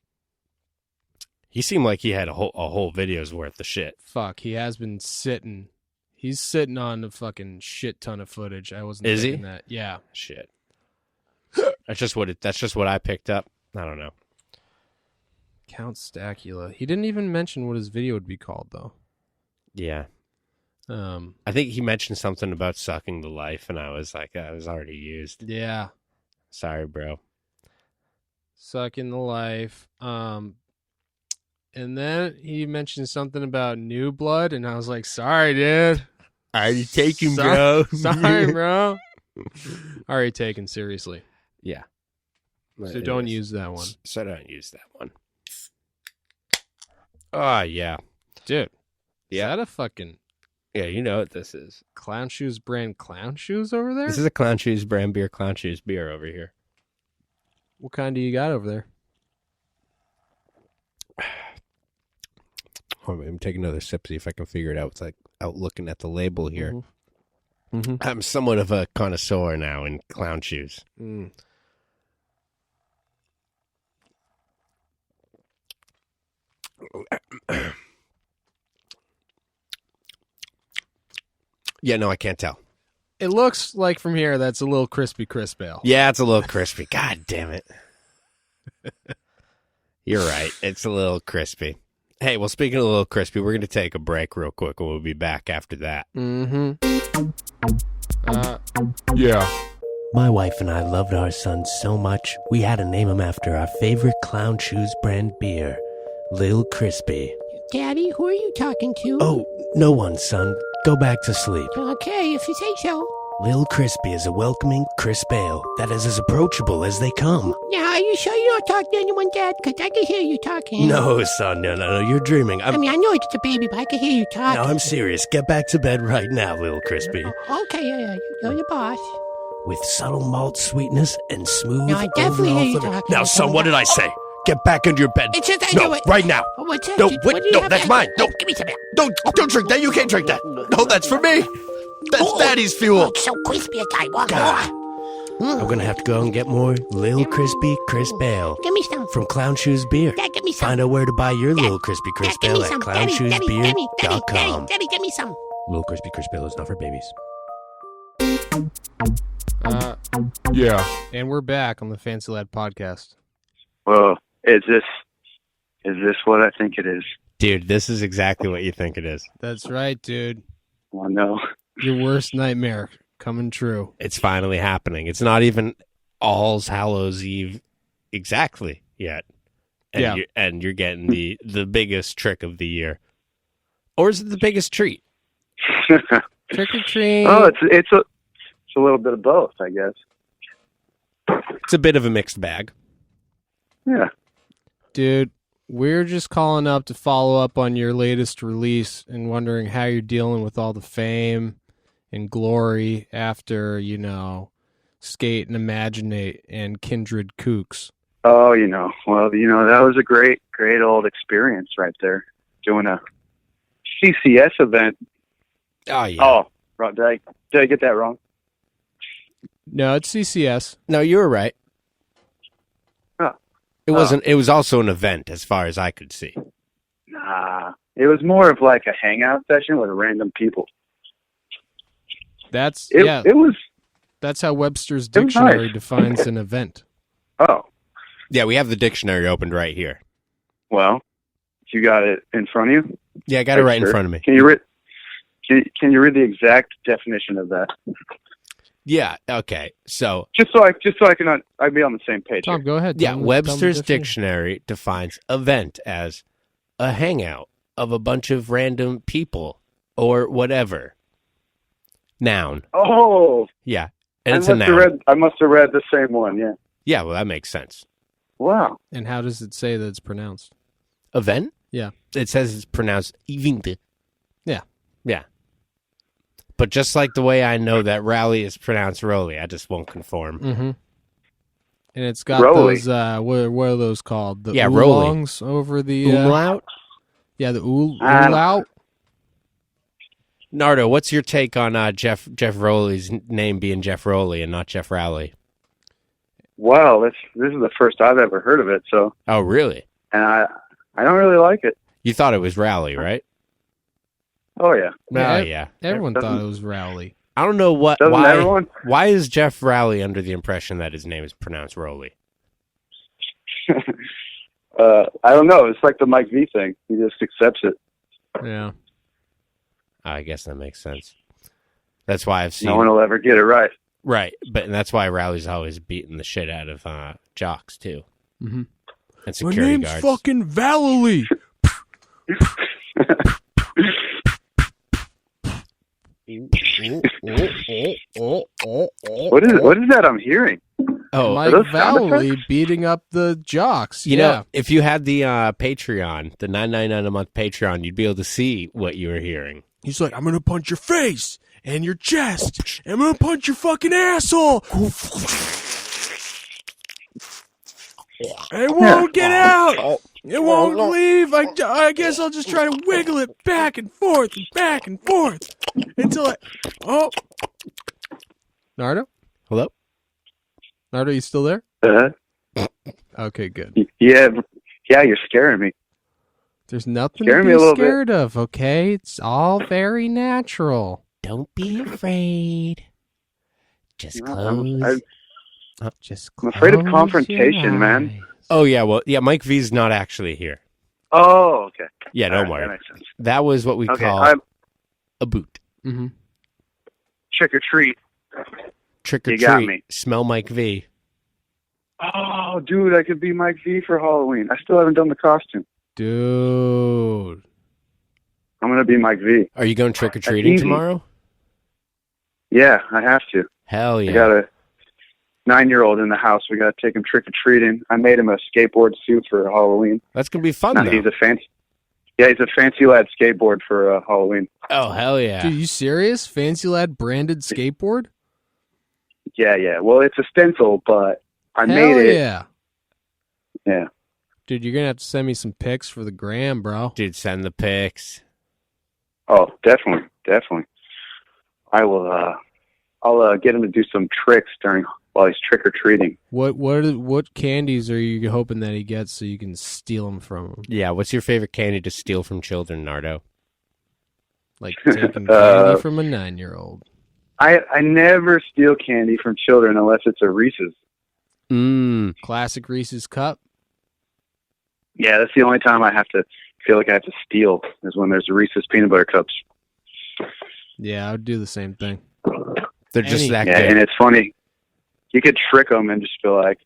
He seemed like he had a whole video's worth of shit. Fuck, he has been sitting. He's sitting on a fucking shit ton of footage. I wasn't Is he? thinking that. Yeah. Shit. That's just what I picked up. I don't know. Count Stacula. He didn't even mention what his video would be called, though. Yeah. I think he mentioned something about sucking the life, and I was like, I was already used. Yeah. Sorry, bro. Sucking the life. And then he mentioned something about new blood, and I was like, sorry, dude. Already taken, Sorry- bro. Sorry, bro. Already taken, seriously. Yeah. So don't use that one. So don't use that one. Oh, yeah. Dude. Yeah. Is that a fucking Yeah, you know what this is. Clown Shoes brand clown shoes over there? This is a Clown Shoes brand beer, Clown Shoes beer over here. What kind do you got over there? Hold on, let me take another sip, see if I can figure it out. It's like out looking at the label here. Mm-hmm. I'm somewhat of a connoisseur now in Clown Shoes. Mm. Yeah, no, I can't tell. It looks like from here that's a little crispy crisp ale. Yeah, it's a little crispy. God damn it. You're right. It's a little crispy. Hey, well, speaking of a little crispy, we're going to take a break real quick, and we'll be back after that. Mm-hmm. Yeah. My wife and I loved our son so much, we had to name him after our favorite Clown Shoes brand beer, Lil Crispy. Daddy, who are you talking to? Oh, no one, son. Go back to sleep. Okay, if you say so. Lil Crispy is a welcoming, crisp ale that is as approachable as they come. Now, are you sure you don't talk to anyone, Dad? Because I can hear you talking. No, son, no, you're dreaming. I mean, I know it's a baby, but I can hear you talking. No, I'm serious. Get back to bed right now, Lil Crispy. Okay, yeah, you're the boss. With subtle malt sweetness and smooth No, I definitely overall hear you flavor. talking. Now, son, what did I say? Get back into your bed. It's just I No, do it. right now. Oh, what's that? No, What wait, do you no, have that's there? mine. No. Give me some. Don't drink that. You can't drink that. No, that's for me. That's Oh. Daddy's Oh, fuel. it's so crispy inside. Walk God. on. I'm gonna have to go and get more Lil Crispy Crisp Ale Give me some. from Clown Shoes Beer. Dad, give me some. Find out where to buy your Lil Crispy Dad, Crisp give me Ale at some. Daddy, clownshoesbeer.com. Daddy, give me some. Lil Crispy Crisp Ale is not for babies. Yeah. And we're back on the Fancy Lad podcast. Well, is this what I think it is? Dude, this is exactly what you think it is. That's right, dude. Oh, no. Your worst nightmare coming true. It's finally happening. It's not even All's Hallows Eve exactly yet. And Yeah. you're getting the biggest trick of the year. Or is it the biggest treat? Trick or treat. Oh, it's a little bit of both, I guess. It's a bit of a mixed bag. Yeah. Dude, we're just calling up to follow up on your latest release and wondering how you're dealing with all the fame and glory after, Skate and Imaginate and Kindred Kooks. Oh, well, that was a great old experience right there. Doing a CCS event. Oh, yeah. Oh, did I get that wrong? No, it's CCS. No, you were right. Oh. It wasn't. It was also an event, as far as I could see. Nah. It was more of like a hangout session with random people. That's It was. That's how Webster's It was dictionary nice. defines an event. Oh, Yeah, we have the dictionary opened right here. well, you got it in front of you. Yeah, I got it right in Sure. front of me. Can you read? Can you read the exact definition of that? Yeah. Okay. So, Just so I can I'd be on the same page. Tom, go ahead. yeah, Tell 'em- Webster's tell 'em the definition. dictionary defines event as a hangout of a bunch of random people or whatever. Noun. Oh, Yeah. And it's a noun. I must have read the same one. Yeah. Yeah, well, that makes sense. Wow. And how does it say that it's pronounced? Event? Yeah. It says it's pronounced event. Yeah. Yeah. But just like the way I know that rally is pronounced Rolly, I just won't conform. Mm-hmm. And it's got Rolly. those, what are those called? The Yeah, Rolly. oolongs over the... Umlaut? Yeah, the Ah. oolout. Gnardo, what's your take on Jeff Rowley's name being Jeff Rowley and not Jeff Rowley? Well, this is the first I've ever heard of it. So, Oh, really? and I don't really like it. You thought it was Rowley, right? Oh yeah. Yeah, Oh, yeah. Everyone Doesn't- thought it was Rowley. I don't know Doesn't why. everyone? Why is Jeff Rowley under the impression that his name is pronounced Rowley? I don't know. It's like the Mike V thing. He just accepts it. Yeah. I guess that makes sense. That's why I've seen No one will ever get it right. right, but that's why Rowley's always beating the shit out of jocks too, Mm-hmm. and security guards. fucking Valley. What is that I'm hearing? Oh, Mike those sound Valley beating up the jocks. you yeah. know, if you had the Patreon, the $9.99 a month Patreon, you'd be able to see what you were hearing. He's like, I'm going to punch your face and your chest. And I'm going to punch your fucking asshole. It won't get out. It won't leave. I guess I'll just try to wiggle it back and forth until I... Oh. Gnardo? Hello? Gnardo, you still there? Uh, Okay, good. yeah, you're scaring me. There's nothing Scaring to me a be little bit. scared of, okay? It's all very natural. Don't be afraid. Just I'm- close. Just I'm afraid of close confrontation, your man. eyes. Oh yeah, well yeah, Mike V's not actually here. Oh, okay. Yeah, don't All right, worry. that makes sense. That was what we Okay, call I'm a boot. Mhm. trick or treat. Trick or You got treat. me. Smell Mike V. Oh, dude, I could be Mike V for Halloween. I still haven't done the costume. Dude. I'm gonna be Mike V. Are you going trick or treating easy. tomorrow? Yeah, I have to. Hell yeah. I got a 9-year-old in the house. We got to take him trick or treating. I made him a skateboard suit for Halloween. That's gonna be fun Now though. he's a fancy. Yeah, he's a fancy lad skateboard for Halloween. Oh hell yeah. Dude, you serious? Fancy Lad branded skateboard? Yeah. Well, it's a stencil, but I Hell made it. yeah. Yeah. Dude, you're gonna have to send me some pics for the gram, bro. Dude, send the pics. Oh, definitely. I will. I'll get him to do some tricks while he's trick or treating. What candies are you hoping that he gets so you can steal them from him? Yeah, what's your favorite candy to steal from children, Gnardo? Like taking candy from a 9-year-old. I never steal candy from children unless it's a Reese's. Classic Reese's cup. Yeah, that's the only time I feel like I have to steal is when there's Reese's peanut butter cups. Yeah, I would do the same thing. They're just that Yeah, good. and it's funny. You could trick them and just be like,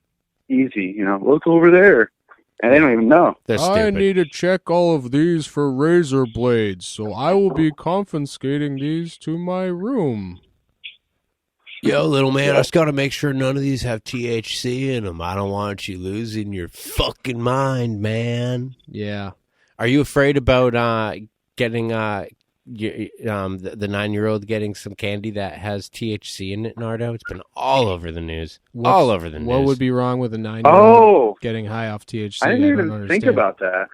easy, look over there. And they don't even know. They're stupid. I need to check all of these for razor blades, so I will be confiscating these to my room. Yo, little man, I just got to make sure none of these have THC in them. I don't want you losing your fucking mind, man. Yeah. Are you afraid about getting the 9-year-old getting some candy that has THC in it, Gnardo? It's been all over the news. All over the news. What would be wrong with a 9-year-old getting high off THC? I didn't even think about that.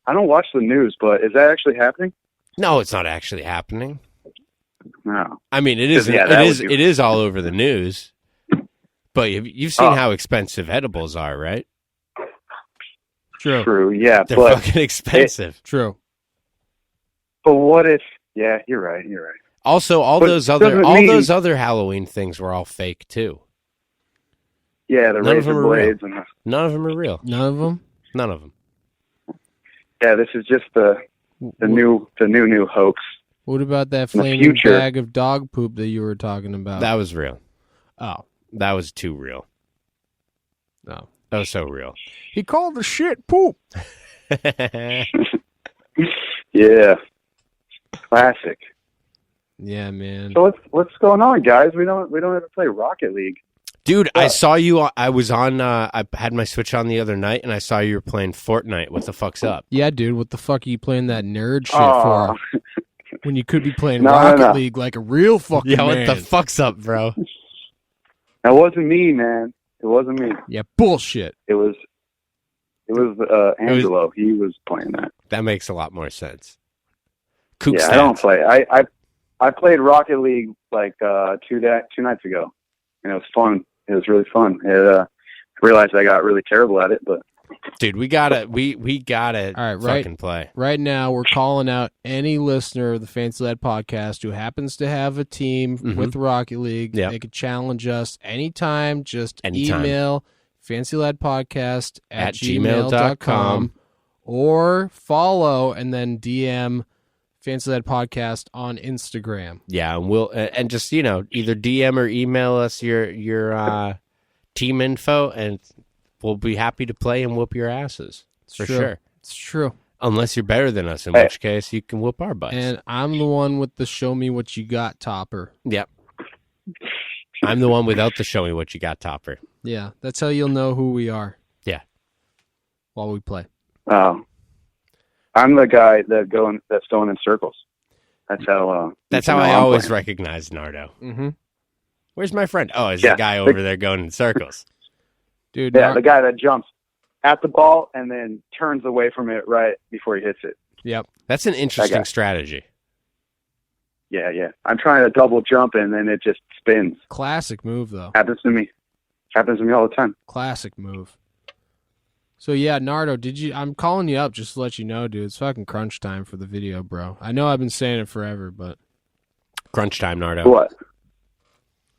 I don't watch the news, but is that actually happening? No, it's not actually happening. No. I mean, it is. Yeah, it is all over the news. But you've seen how expensive edibles are, right? True. Yeah, They're but fucking expensive. True. But what if? Yeah, you're right. Also, all But those doesn't those mean- other Halloween things were all fake too. Yeah, the None of them razor are real. blades and None of them are real. None of them? None of them. yeah, this is just the new hoax. What about that In the flaming future- bag of dog poop that you were talking about? That was real. Oh. That was too real. No. That was so real. He called the shit poop. Yeah, classic. Yeah, man. So what's going on, guys? We don't ever play Rocket League. Dude, I saw you. I was on. I had my Switch on the other night, and I saw you were playing Fortnite. What the fuck's up? Yeah, dude, what the fuck are you playing that nerd shit Aw. for? When you could be playing No, Rocket no. League like a real fucking Yeah, man. what the fuck's up, bro? That wasn't me, man. It wasn't me. Yeah, bullshit. It was Angelo. He was playing that. That makes a lot more sense. Kook Yeah, stats. I don't play. I played Rocket League like 2 nights ago, and it was fun. It was really fun. I realized I got really terrible at it, but Dude, we gotta All right, fucking play. Right now, we're calling out any listener of the Fancy Lad podcast who happens to have a team with Rocket League. Yep. They could challenge us anytime. Just Anytime. email fancyladpodcast@gmail.com or follow and then DM Fancy Lad Podcast on Instagram. Yeah, and we'll and just either DM or email us your team info, and we'll be happy to play and whoop your asses for true. sure. It's true. Unless you're better than us, in Hey. which case you can whoop our butts. And I'm the one with the show me what you got topper. Yep. I'm the one without the show me what you got topper. Yeah, that's how you'll know who we are. Yeah. While we play. I'm the guy that's going in circles. That's how. That's you how know I I'm always playing. recognize Gnardo. Mm-hmm. Where's my friend? Oh, is Yeah. the guy over there going in circles? Dude, Yeah, the guy that jumps at the ball and then turns away from it right before he hits it. Yep. That's an interesting guy. strategy. Yeah. I'm trying to double jump and then it just spins. Classic move, though. Happens to me all the time. Classic move. So, yeah, Gnardo, I'm calling you up just to let you know, dude. It's fucking crunch time for the video, bro. I know I've been saying it forever, but Crunch time, Gnardo. What?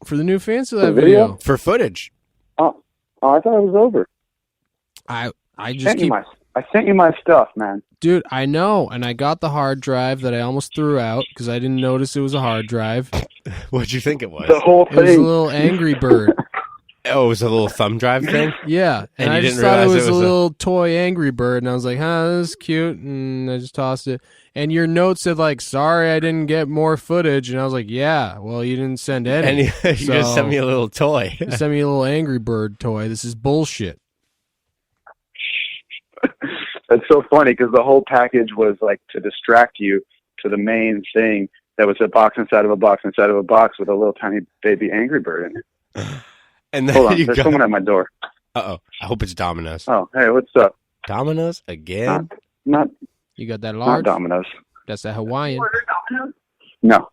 for the new Fancy Lab The video? video, For footage. Oh, I thought it was over. I just I keep... sent you my stuff, man. Dude, I know, and I got the hard drive that I almost threw out because I didn't notice it was a hard drive. What'd you think it was? The whole It was a thing. little Angry Bird. Oh, it was a little thumb drive thing? Yeah, And I you just didn't thought it realize was it was a a- little toy Angry Bird, and I was like, this is cute, and I just tossed it. And your note said, like, sorry I didn't get more footage, and I was like, yeah, well, you didn't send And any. you just sent me a little toy. You sent me a little Angry Bird toy. This is bullshit. That's so funny because the whole package was like to distract you to the main thing that was a box inside of a box inside of a box with a little tiny baby Angry Bird in it. And then Hold on, you there's go, someone at my door. uh-oh, I hope it's Domino's. Oh, hey, what's up? Domino's again? Not You got that not large? Domino's. That's that Hawaiian. No.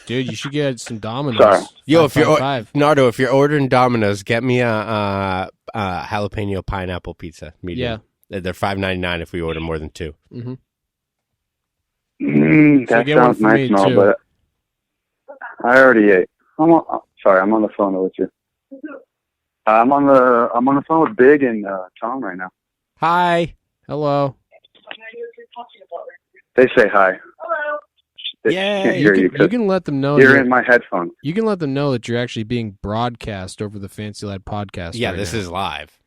Dude, you should get some Domino's. Sorry. Yo, if you're 555. Nardo, if you're ordering Domino's, get me a jalapeno pineapple pizza. Medium. Yeah, they're $5.99 if we order more than 2. Mm-hmm. That get one sounds for me, nice and all, too. but I already ate. Sorry, I'm on the phone with you. I'm on the phone with Big and Tom right now. Hi. Hello. They say hi. They Yeah, can't hear you You 'cause can let them know. you're in my headphones. You can let them know that you're actually being broadcast over the Fancy Lad podcast. Yeah, right this now. is live.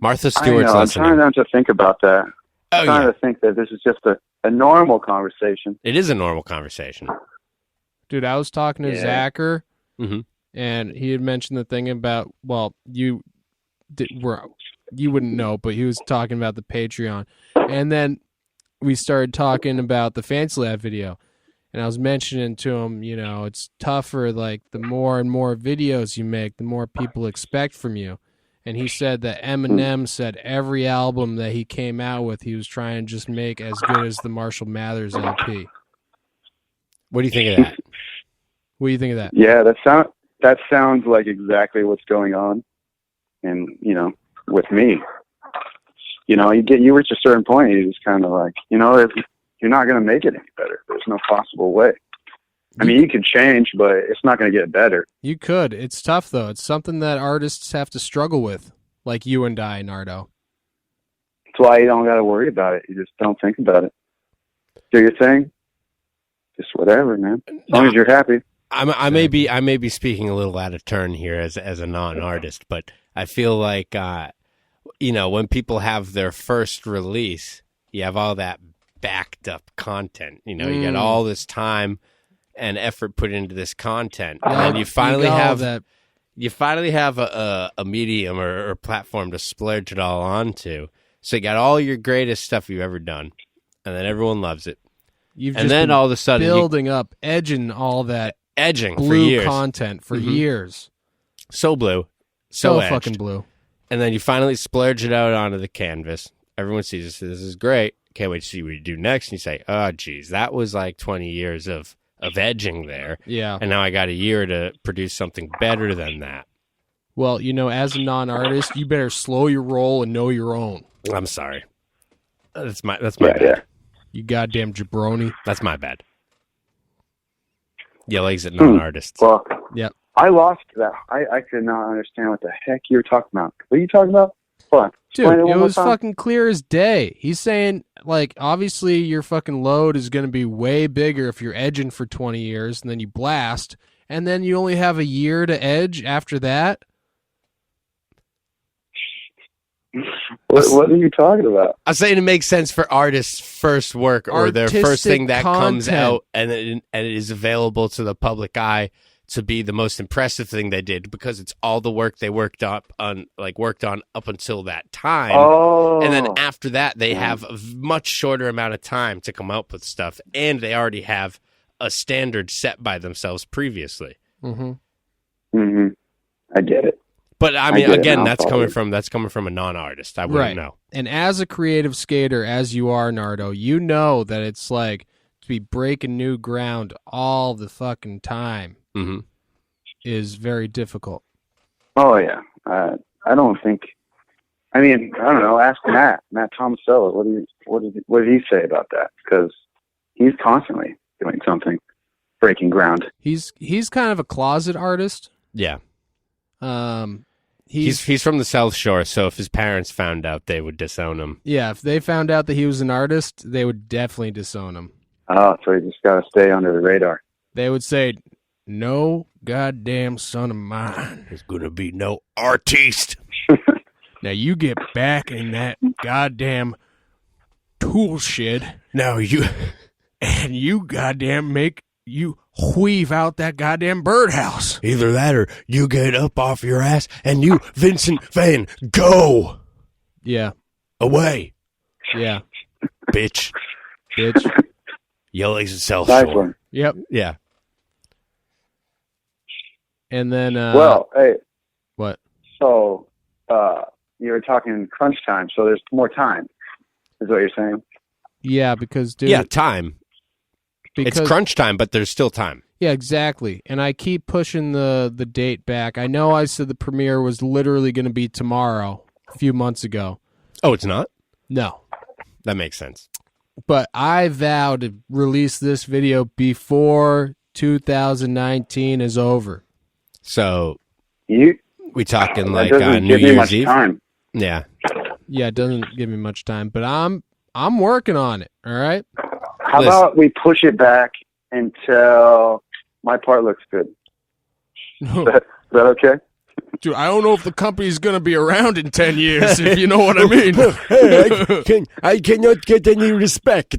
Martha I Stewart's know. I'm listening. trying not to think about that. Oh, I'm trying yeah. to think that this is just a normal conversation. It is a normal conversation. Dude, I was talking to Yeah. Zacher, Mhm. and he had mentioned the thing about, well, you wouldn't know, but he was talking about the Patreon. And then we started talking about the Fancy Lab video. And I was mentioning to him, it's tougher, like, the more and more videos you make, the more people expect from you. And he said that Eminem said every album that he came out with, he was trying to just make as good as the Marshall Mathers LP. What do you think of that? What do you think of that? Yeah, that sounds like exactly what's going on. And with me, you reach a certain point, you just kind of like, if you're not going to make it any better. There's no possible way. I mean, you can change, but it's not going to get better. You could. It's tough, though. It's something that artists have to struggle with, like you and I, Gnardo. That's why you don't got to worry about it. You just don't think about it. Do your thing. Just whatever, man. As long as you're happy. I may be speaking a little out of turn here as a non-artist, but I feel like when people have their first release, you have all that backed up content. You get all this time and effort put into this content, and then you finally have that. You finally have a medium or platform to splurge it all onto. So you got all your greatest stuff you've ever done, and then everyone loves it. You've and just then been all of a sudden building up, edging all that edging blue for years. content for years. So blue, So edged. fucking blue. And then you finally splurge it out onto the canvas. Everyone sees this. This is great. Can't wait to see what you do next. And you say, oh, geez, that was like 20 years of edging there. Yeah. And now I got a year to produce something better than that. Well, as a non-artist, you better slow your roll and know your own. I'm sorry. That's my bad. Yeah. You goddamn jabroni. That's my bad. Yell exit non-artists. Well, Yep. I lost that. I could not understand what the heck you were talking about. What are you talking about? Hold on. Dude, Explain it one more was time. fucking clear as day. He's saying, like, obviously your fucking load is going to be way bigger if you're edging for 20 years and then you blast, and then you only have a year to edge after that. What are you talking about? I'm saying it makes sense for artists' first work or their first Artistic thing that comes content. out and it is available to the public eye to be the most impressive thing they did because it's all the work they worked on up until that time. Oh. And then after that, they have a much shorter amount of time to come up with stuff, and they already have a standard set by themselves previously. Mm-hmm. I get it. But I I mean, get it again, now, that's probably. coming from a non-artist. I wouldn't Right. know. And as a creative skater, as you are, Gnardo, you know that it's like to be breaking new ground all the fucking time Mm-hmm. is very difficult. Oh yeah. I don't think. I mean, I don't know. Ask Matt Tomasello. What did he say about that? Because he's constantly doing something, breaking ground. He's kind of a closet artist. Yeah. He's He's from the South Shore, so if his parents found out, they would disown him. yeah. If they found out that he was an artist, they would definitely disown him. Oh, so you just got to stay under the radar. They would say, "No goddamn son of mine. There's gonna be no artiste. Now you get back in that goddamn tool shed Now you and you goddamn you weave out that goddamn birdhouse." either that or you get up off your ass and you, Vincent Van, go Yeah, away, yeah, bitch. bitch. Yell exit South Nice Shore. one. Yep. Yeah. And then, Well, hey, what? so you're talking crunch time, so there's more time, is what you're saying. Yeah, because dude, Yeah, time. because, It's crunch time, but there's still time. Yeah, exactly. And I keep pushing the date back. I know I said the premiere was literally going to be tomorrow a few months ago. Oh, it's not? No. That makes sense. But I vow to release this video before 2019 is over. So You we talking that like doesn't New give me Year's much Eve? time. Yeah. Yeah, it doesn't give me much time, but I'm working on it, all right? How Listen. about we push it back until my part looks good? Is that okay? Dude, I don't know if the company's going to be around in 10 years, if you know what I mean. I cannot get any respect.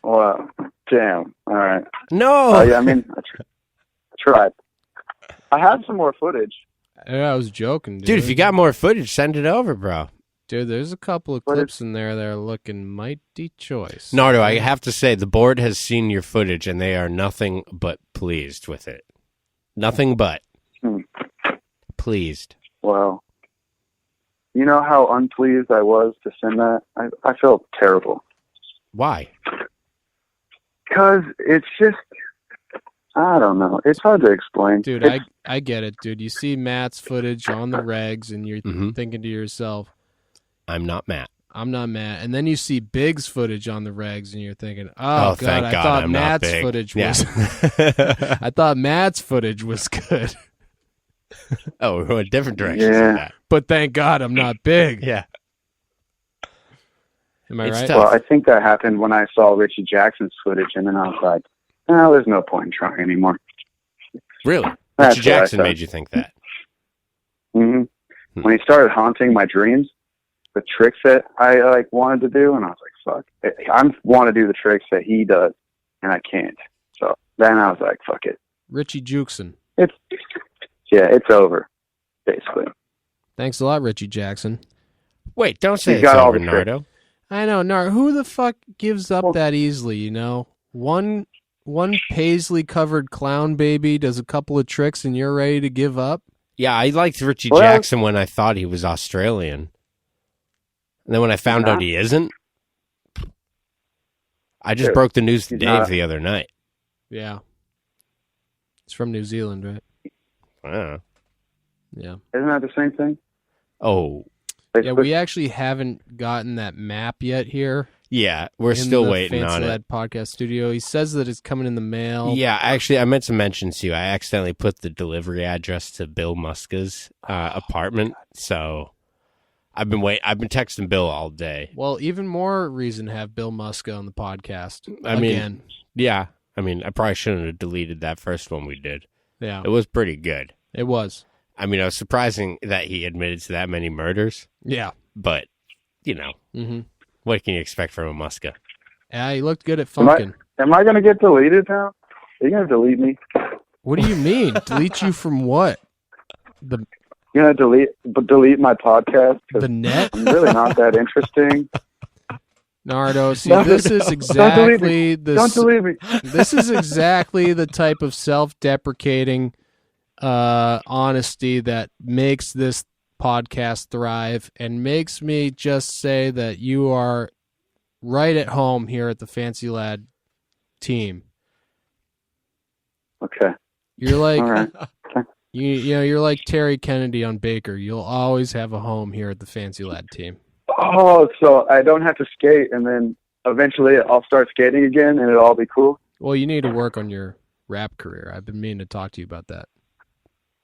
Well, damn. All right. No. Yeah, I mean, I tried. I have some more footage. Yeah, I was joking, dude. Dude, if you got more footage, send it over, bro. Dude, there's a couple of clips in there that are looking mighty choice. Gnardo, I have to say, the board has seen your footage, and they are nothing but pleased with it. Nothing but pleased. Well, you know how unpleased I was to send that? I felt terrible. Why? Because it's just, I don't know. It's hard to explain. Dude, I get it, dude. You see Matt's footage on the regs, and you're thinking to yourself, I'm not Matt. I'm not Matt. And then you see Big's footage on the regs, and you're thinking, oh, thank I God thought I'm not Matt's Big. footage Yeah. was I thought Matt's footage was good. Oh, we're going different directions Yeah. with that. But thank God I'm not Big. Yeah. Am I It's right? tough. Well, I think that happened when I saw Richie Jackson's footage, and then I was like, no, there's no point in trying anymore. Really? That's Richie what I Jackson thought. made you think that. When he started haunting my dreams, the tricks that I wanted to do, and I was like, fuck. I want to do the tricks that he does, and I can't. So then I was like, fuck it. Richie Jukeson. It's over, basically. Thanks a lot, Richie Jackson. Wait, don't say He's it's got all over, the tricks. Nardo. I know, Nar. Who the fuck gives up that easily? You know, one paisley covered clown baby does a couple of tricks, and you're ready to give up. Yeah, I liked Richie Well- Jackson when I thought he was Australian. And then when I found out he isn't, I just Dude, broke the news to he's Dave not. the other night. Yeah, it's from New Zealand, right? Wow. Yeah. Isn't that the same thing? Oh, Yeah, we actually haven't gotten that map yet here. yeah, we're in still the waiting Fancy on it. Lad podcast studio. He says that it's coming in the mail. Yeah, actually, I meant to mention to you, I accidentally put the delivery address to Bill Muska's apartment, so I've been texting Bill all day. Well, even more reason to have Bill Muska on the podcast. I mean, again. Yeah, I mean, I probably shouldn't have deleted that first one we did. Yeah, It was pretty good. it was. I mean, it was surprising that he admitted to that many murders, Yeah. but, you know, Mm-hmm. what can you expect from a Muska? Yeah, he looked good at Am I- funkin'. Am I going to get deleted now? Are you going to delete me? What do you mean? Delete you from what? You're going to delete my podcast? 'Cause The net? I'm really not that interesting. Nardo, see, No, this is Don't delete exactly me. the Don't delete me. this is exactly the type of self-deprecating honesty that makes this podcast thrive and makes me just say that you are right at home here at the Fancy Lad team. Okay. You're like All right. you know, you're like Terry Kennedy on Baker. You'll always have a home here at the Fancy Lad team. Oh, so I don't have to skate, and then eventually I'll start skating again, and it'll all be cool? Well, you need to work on your rap career. I've been meaning to talk to you about that.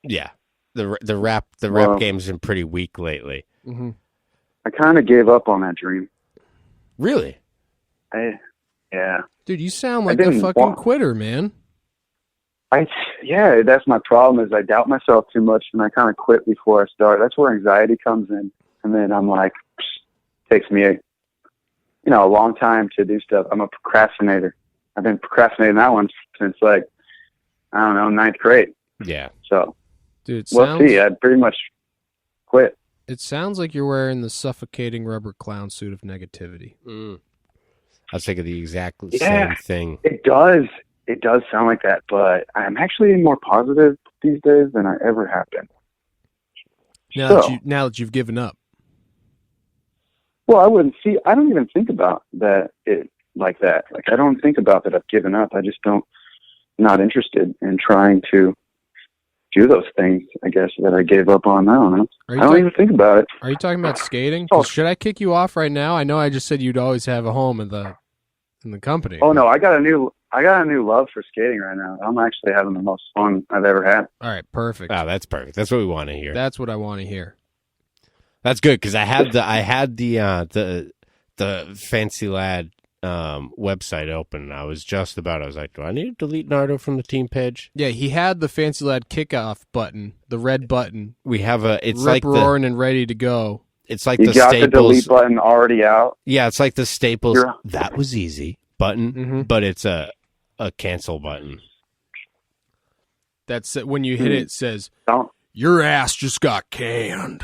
Yeah, the rap Wow. game's been pretty weak lately. Mm-hmm. I kind of gave up on that dream. Really? Yeah. Dude, you sound I like a didn't fucking want- quitter, man. Yeah, that's my problem is I doubt myself too much, and I kind of quit before I start. That's where anxiety comes in, and then I'm like, takes me a long time to do stuff. I'm a procrastinator. I've been procrastinating that one since I don't know, 9th grade. Yeah. So Dude, it we'll sounds, see. I pretty much quit. it sounds like you're wearing the suffocating rubber clown suit of negativity. I was thinking the exact Yeah. same thing. It does. It does sound like that, but I'm actually more positive these days than I ever have been. Now that you've given up. Well, I don't even think about that like that. Like, I don't think about that I've given up. I just not interested in trying to do those things, I guess, that I gave up on. I don't know. I don't even think about it. Are you talking about skating? 'Cause should I kick you off right now? I know I just said you'd always have a home in the company. Oh no, I got a new love for skating right now. I'm actually having the most fun I've ever had. All right, perfect. Oh, that's perfect. That's what we want to hear. That's what I want to hear. That's good because I had the Fancy Lad website open. I was like, do I need to delete Gnardo from the team page? Yeah, he had the Fancy Lad kickoff button, the red button. We have it's rip like roaring and ready to go. It's like You the got Staples the delete button already out. Yeah, it's like the Staples. You're- That was easy button, but it's a cancel button. That's when you hit it. It says Don't. your ass just got canned.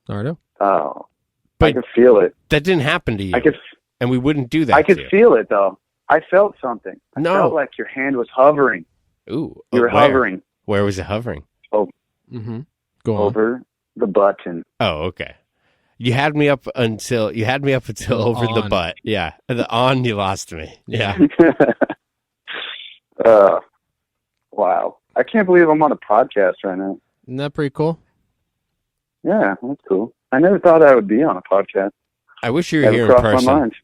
Nardo? Oh, But I could feel it. that didn't happen to you, and we wouldn't do that. I could to you. feel it though. I felt something. I No. felt like your hand was hovering. Ooh, You were where? hovering Where was it hovering? Mm-hmm. Go on. over the button. Oh, okay. You had me up until over the on. butt. Yeah, the on. You lost me. Yeah. Wow. I can't believe I'm on a podcast right now. Isn't that pretty cool? Yeah, that's cool. I never thought I would be on a podcast. I wish you were Never here in crossed my person. mind.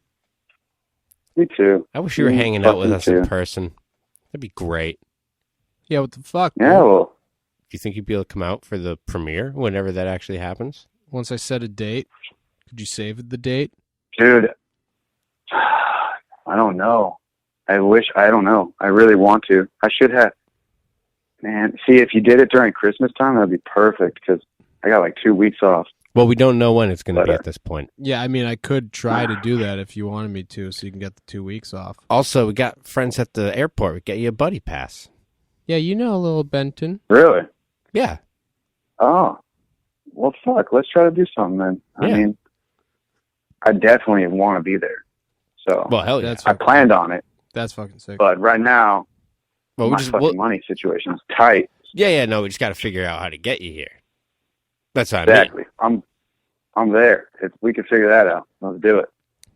Me too. I wish you were Mm, hanging out with fucking us in too. person. That'd be great. Yeah, what the fuck? Yeah, man? well, Do you think you'd be able to come out for the premiere whenever that actually happens? Once I set a date, could you save the date? dude, I don't know. I don't know. I really want to. I should have. Man, see, if you did it during Christmas time, that'd be perfect because I got like 2 weeks off. Well, we don't know when it's going to be But, at this point. Yeah, I mean, I could try to do that if you wanted me to, so you can get the 2 weeks off. Also, we got friends at the airport. We get you a buddy pass. Yeah, you know, little Benton. Really? Yeah. Oh, well, fuck. Let's try to do something then. Yeah. I mean, I definitely want to be there. So Well, hell yeah. That's I planned on it, That's fucking sick. but right now Well, my fucking money situation is tight. yeah, no, we just got to figure out how to get you here. That's what I mean. Exactly. I'm there. If we can figure that out, let's do it.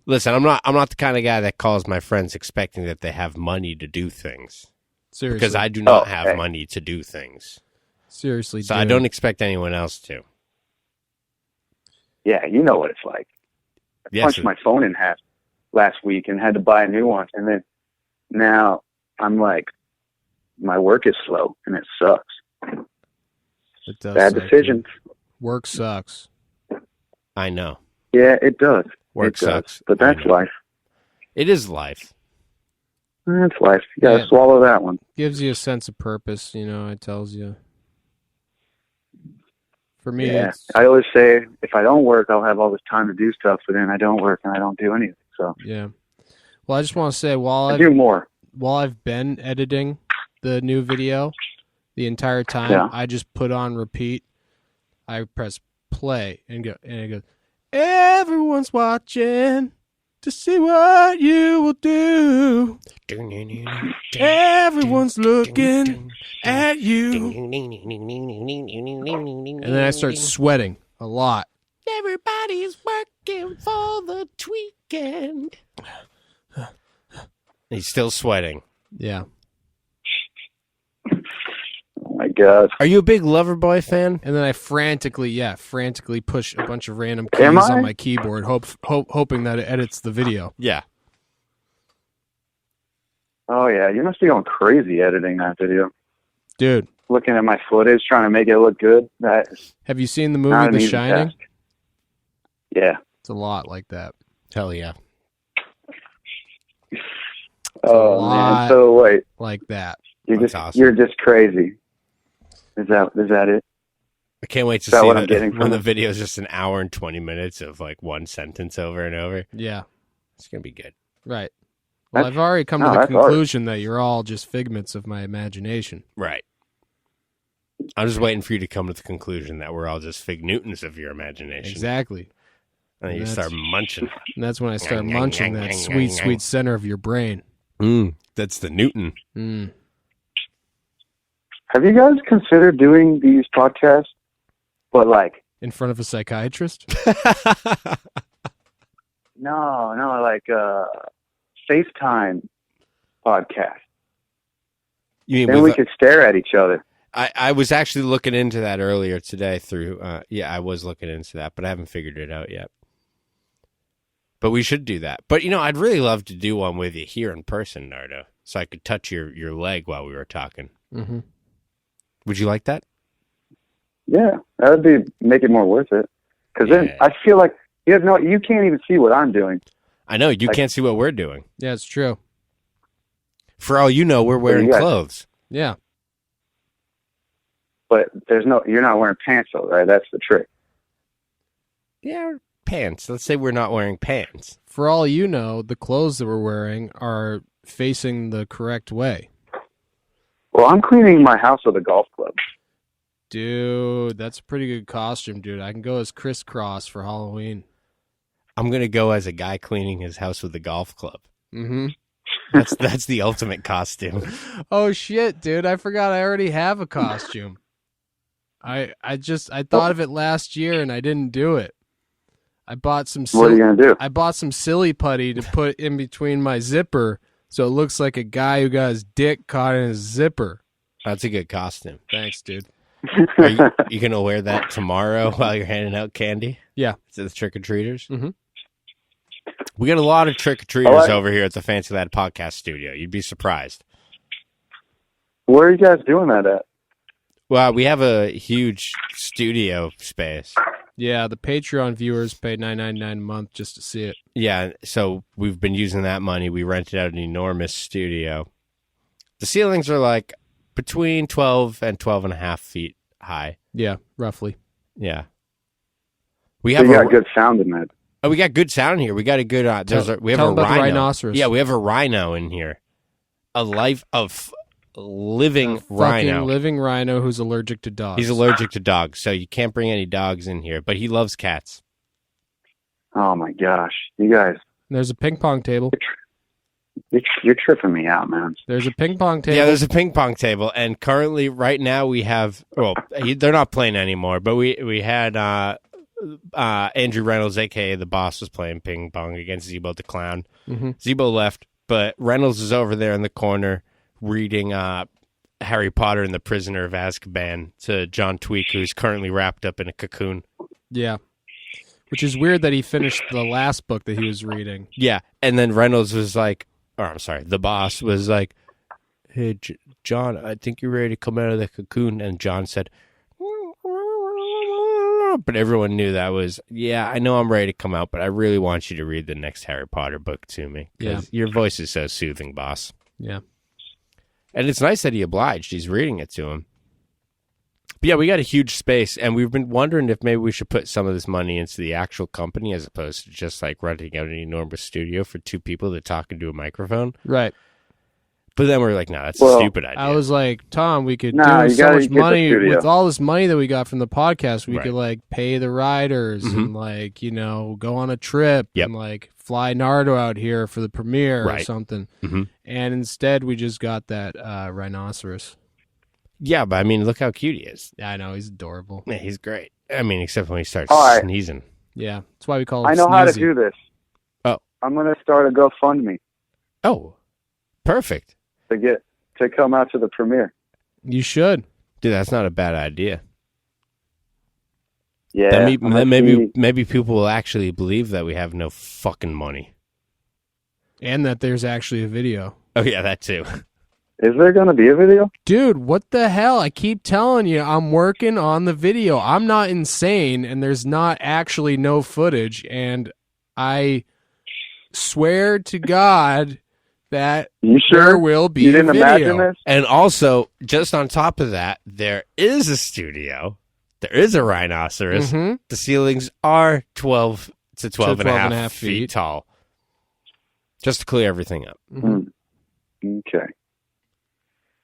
Listen, I'm not the kind of guy that calls my friends expecting that they have money to do things. Seriously. Because I do not Oh, have hey. money to do things. Seriously, So dude. I don't expect anyone else to. Yeah, you know what it's like. I Yes, punched my phone in half last week and had to buy a new one. And then now I'm like, my work is slow and it sucks. It does Bad suck, decisions. dude. Work sucks. I know. Yeah, it does. Work it does. sucks. But I that's know. life. It is life. That's life. You gotta Yeah. swallow that one. Gives you a sense of purpose, you know, it tells you. For me, Yeah. it's, I always say if I don't work, I'll have all this time to do stuff, but then I don't work and I don't do anything. So yeah. Well, I just want to say, while I do more. I've been editing the new video the entire time, Yeah. I just put on repeat. I press play and it goes, everyone's watching to see what you will do. Everyone's looking at you. And then I start sweating a lot. Everybody's working for the weekend. He's still sweating. Yeah. Oh my God. Are you a big Loverboy fan? And then I frantically push a bunch of random Am keys I? on my keyboard, hoping that it edits the video. Yeah. Oh yeah, you must be going crazy editing that video. Dude, Looking at my footage, trying to make it look good. That is have you seen the not movie an The easy Shining? task. Yeah. It's a lot like that. Hell yeah. Oh lot. man. So wait, Like that. That's awesome. you're just crazy. Is that it? I can't wait to Is that see what I'm getting when from the it? video is just an hour and 20 minutes of like one sentence over and over. Yeah. It's going to be good. Right. Well, That's- I've already come to the that's art. conclusion that you're all just figments of my imagination. Right. I'm just waiting for you to come to the conclusion that we're all just Fig Newtons of your imagination. Exactly. And then you That's- start munching. And that's when I start munching that sweet, sweet center of your brain. That's the Newton. Mm. have you guys considered doing these podcasts, but like, In front of a psychiatrist? no, like FaceTime podcast. You mean Then we could stare at each other. I was actually looking into that earlier today through, I was looking into that, but I haven't figured it out yet. But we should do that. But, I'd really love to do one with you here in person, Gnardo, so I could touch your leg while we were talking. Mm-hmm. Would you like that? Yeah, that would make it more worth it. Because then I feel like you can't even see what I'm doing. I know, you can't see what we're doing. Yeah, it's true. For all you know, we're wearing clothes. Yeah. But you're not wearing pants though, right? That's the trick. Yeah, pants. Let's say we're not wearing pants. For all you know, the clothes that we're wearing are facing the correct way. Well, I'm cleaning my house with a golf club. Dude, that's a pretty good costume, dude. I can go as Crisscross for Halloween. I'm going to go as a guy cleaning his house with a golf club. Mm-hmm. That's the ultimate costume. Oh, shit, dude. I forgot I already have a costume. I thought of it last year and I didn't do it. I bought some What are you going to do? I bought some silly putty to put in between my zipper so it looks like a guy who got his dick caught in his zipper. That's a good costume. Thanks, dude. Are you going to wear that tomorrow while you're handing out candy? Yeah. To the trick-or-treaters? Mm-hmm. We got a lot of trick-or-treaters over here at the Fancy Lad Podcast Studio. You'd be surprised. Where are you guys doing that at? Well, we have a huge studio space. Yeah, the Patreon viewers pay $9.99 a month just to see it. Yeah, so we've been using that money. We rented out an enormous studio. The ceilings are like between 12 and 12 and a half feet high. Yeah, roughly. Yeah. We got good sound in that. Oh, we got good sound here. We got a good. We have tell a about the rhino. rhinoceros. Yeah, we have a rhino in here. A living rhino. Fucking living rhino who's allergic to dogs. He's allergic to dogs, so you can't bring any dogs in here. But he loves cats. Oh my gosh, you guys! There's a ping pong table. You're tripping me out, man. There's a ping pong table. Yeah, there's a ping pong table, and currently, right now, we have. Well, they're not playing anymore, but we had Andrew Reynolds, aka the boss, was playing ping pong against Zebo the clown. Mm-hmm. Zebo left, but Reynolds is over there in the corner reading Harry Potter and the Prisoner of Azkaban to John Tweak, who's currently wrapped up in a cocoon. Yeah. Which is weird that he finished the last book that he was reading. Yeah, and then Reynolds was like, the boss was like, hey, John, I think you're ready to come out of the cocoon. And John said, but everyone knew that was, yeah, I know I'm ready to come out, but I really want you to read the next Harry Potter book to me. Yeah. Your voice is so soothing, boss. Yeah. And it's nice that he obliged. He's reading it to him. But yeah, we got a huge space, and we've been wondering if maybe we should put some of this money into the actual company as opposed to just like renting out an enormous studio for two people to talk into a microphone. Right. But then we're like, no, that's a stupid idea. I was like, Tom, we could you do so gotta much get money the studio. with all this money that we got from the podcast. We Right. could like pay the riders and like, go on a trip and like fly Gnardo out here for the premiere or something. Mm-hmm. And instead we just got that rhinoceros. Yeah, but I mean, look how cute he is. Yeah, I know. He's adorable. Yeah, he's great. I mean, except when he starts All right. sneezing. Yeah. That's why we call him I know how to Sneezy. do this. Oh. I'm going to start a GoFundMe Oh, perfect. to come out to the premiere. You should. Dude, that's not a bad idea. Yeah. Then maybe people will actually believe that we have no fucking money. And that there's actually a video. Oh, yeah, that too. Is there going to be a video? Dude, what the hell? I keep telling you, I'm working on the video. I'm not insane, and there's not actually no footage. And I swear to God that You sure? there will be You a didn't video. imagine this? And also, just on top of that, there is a studio. There is a rhinoceros. Mm-hmm. The ceilings are 12 to 12 and a 12 half and a half feet feet. tall. Just to clear everything up. Mm-hmm. Okay.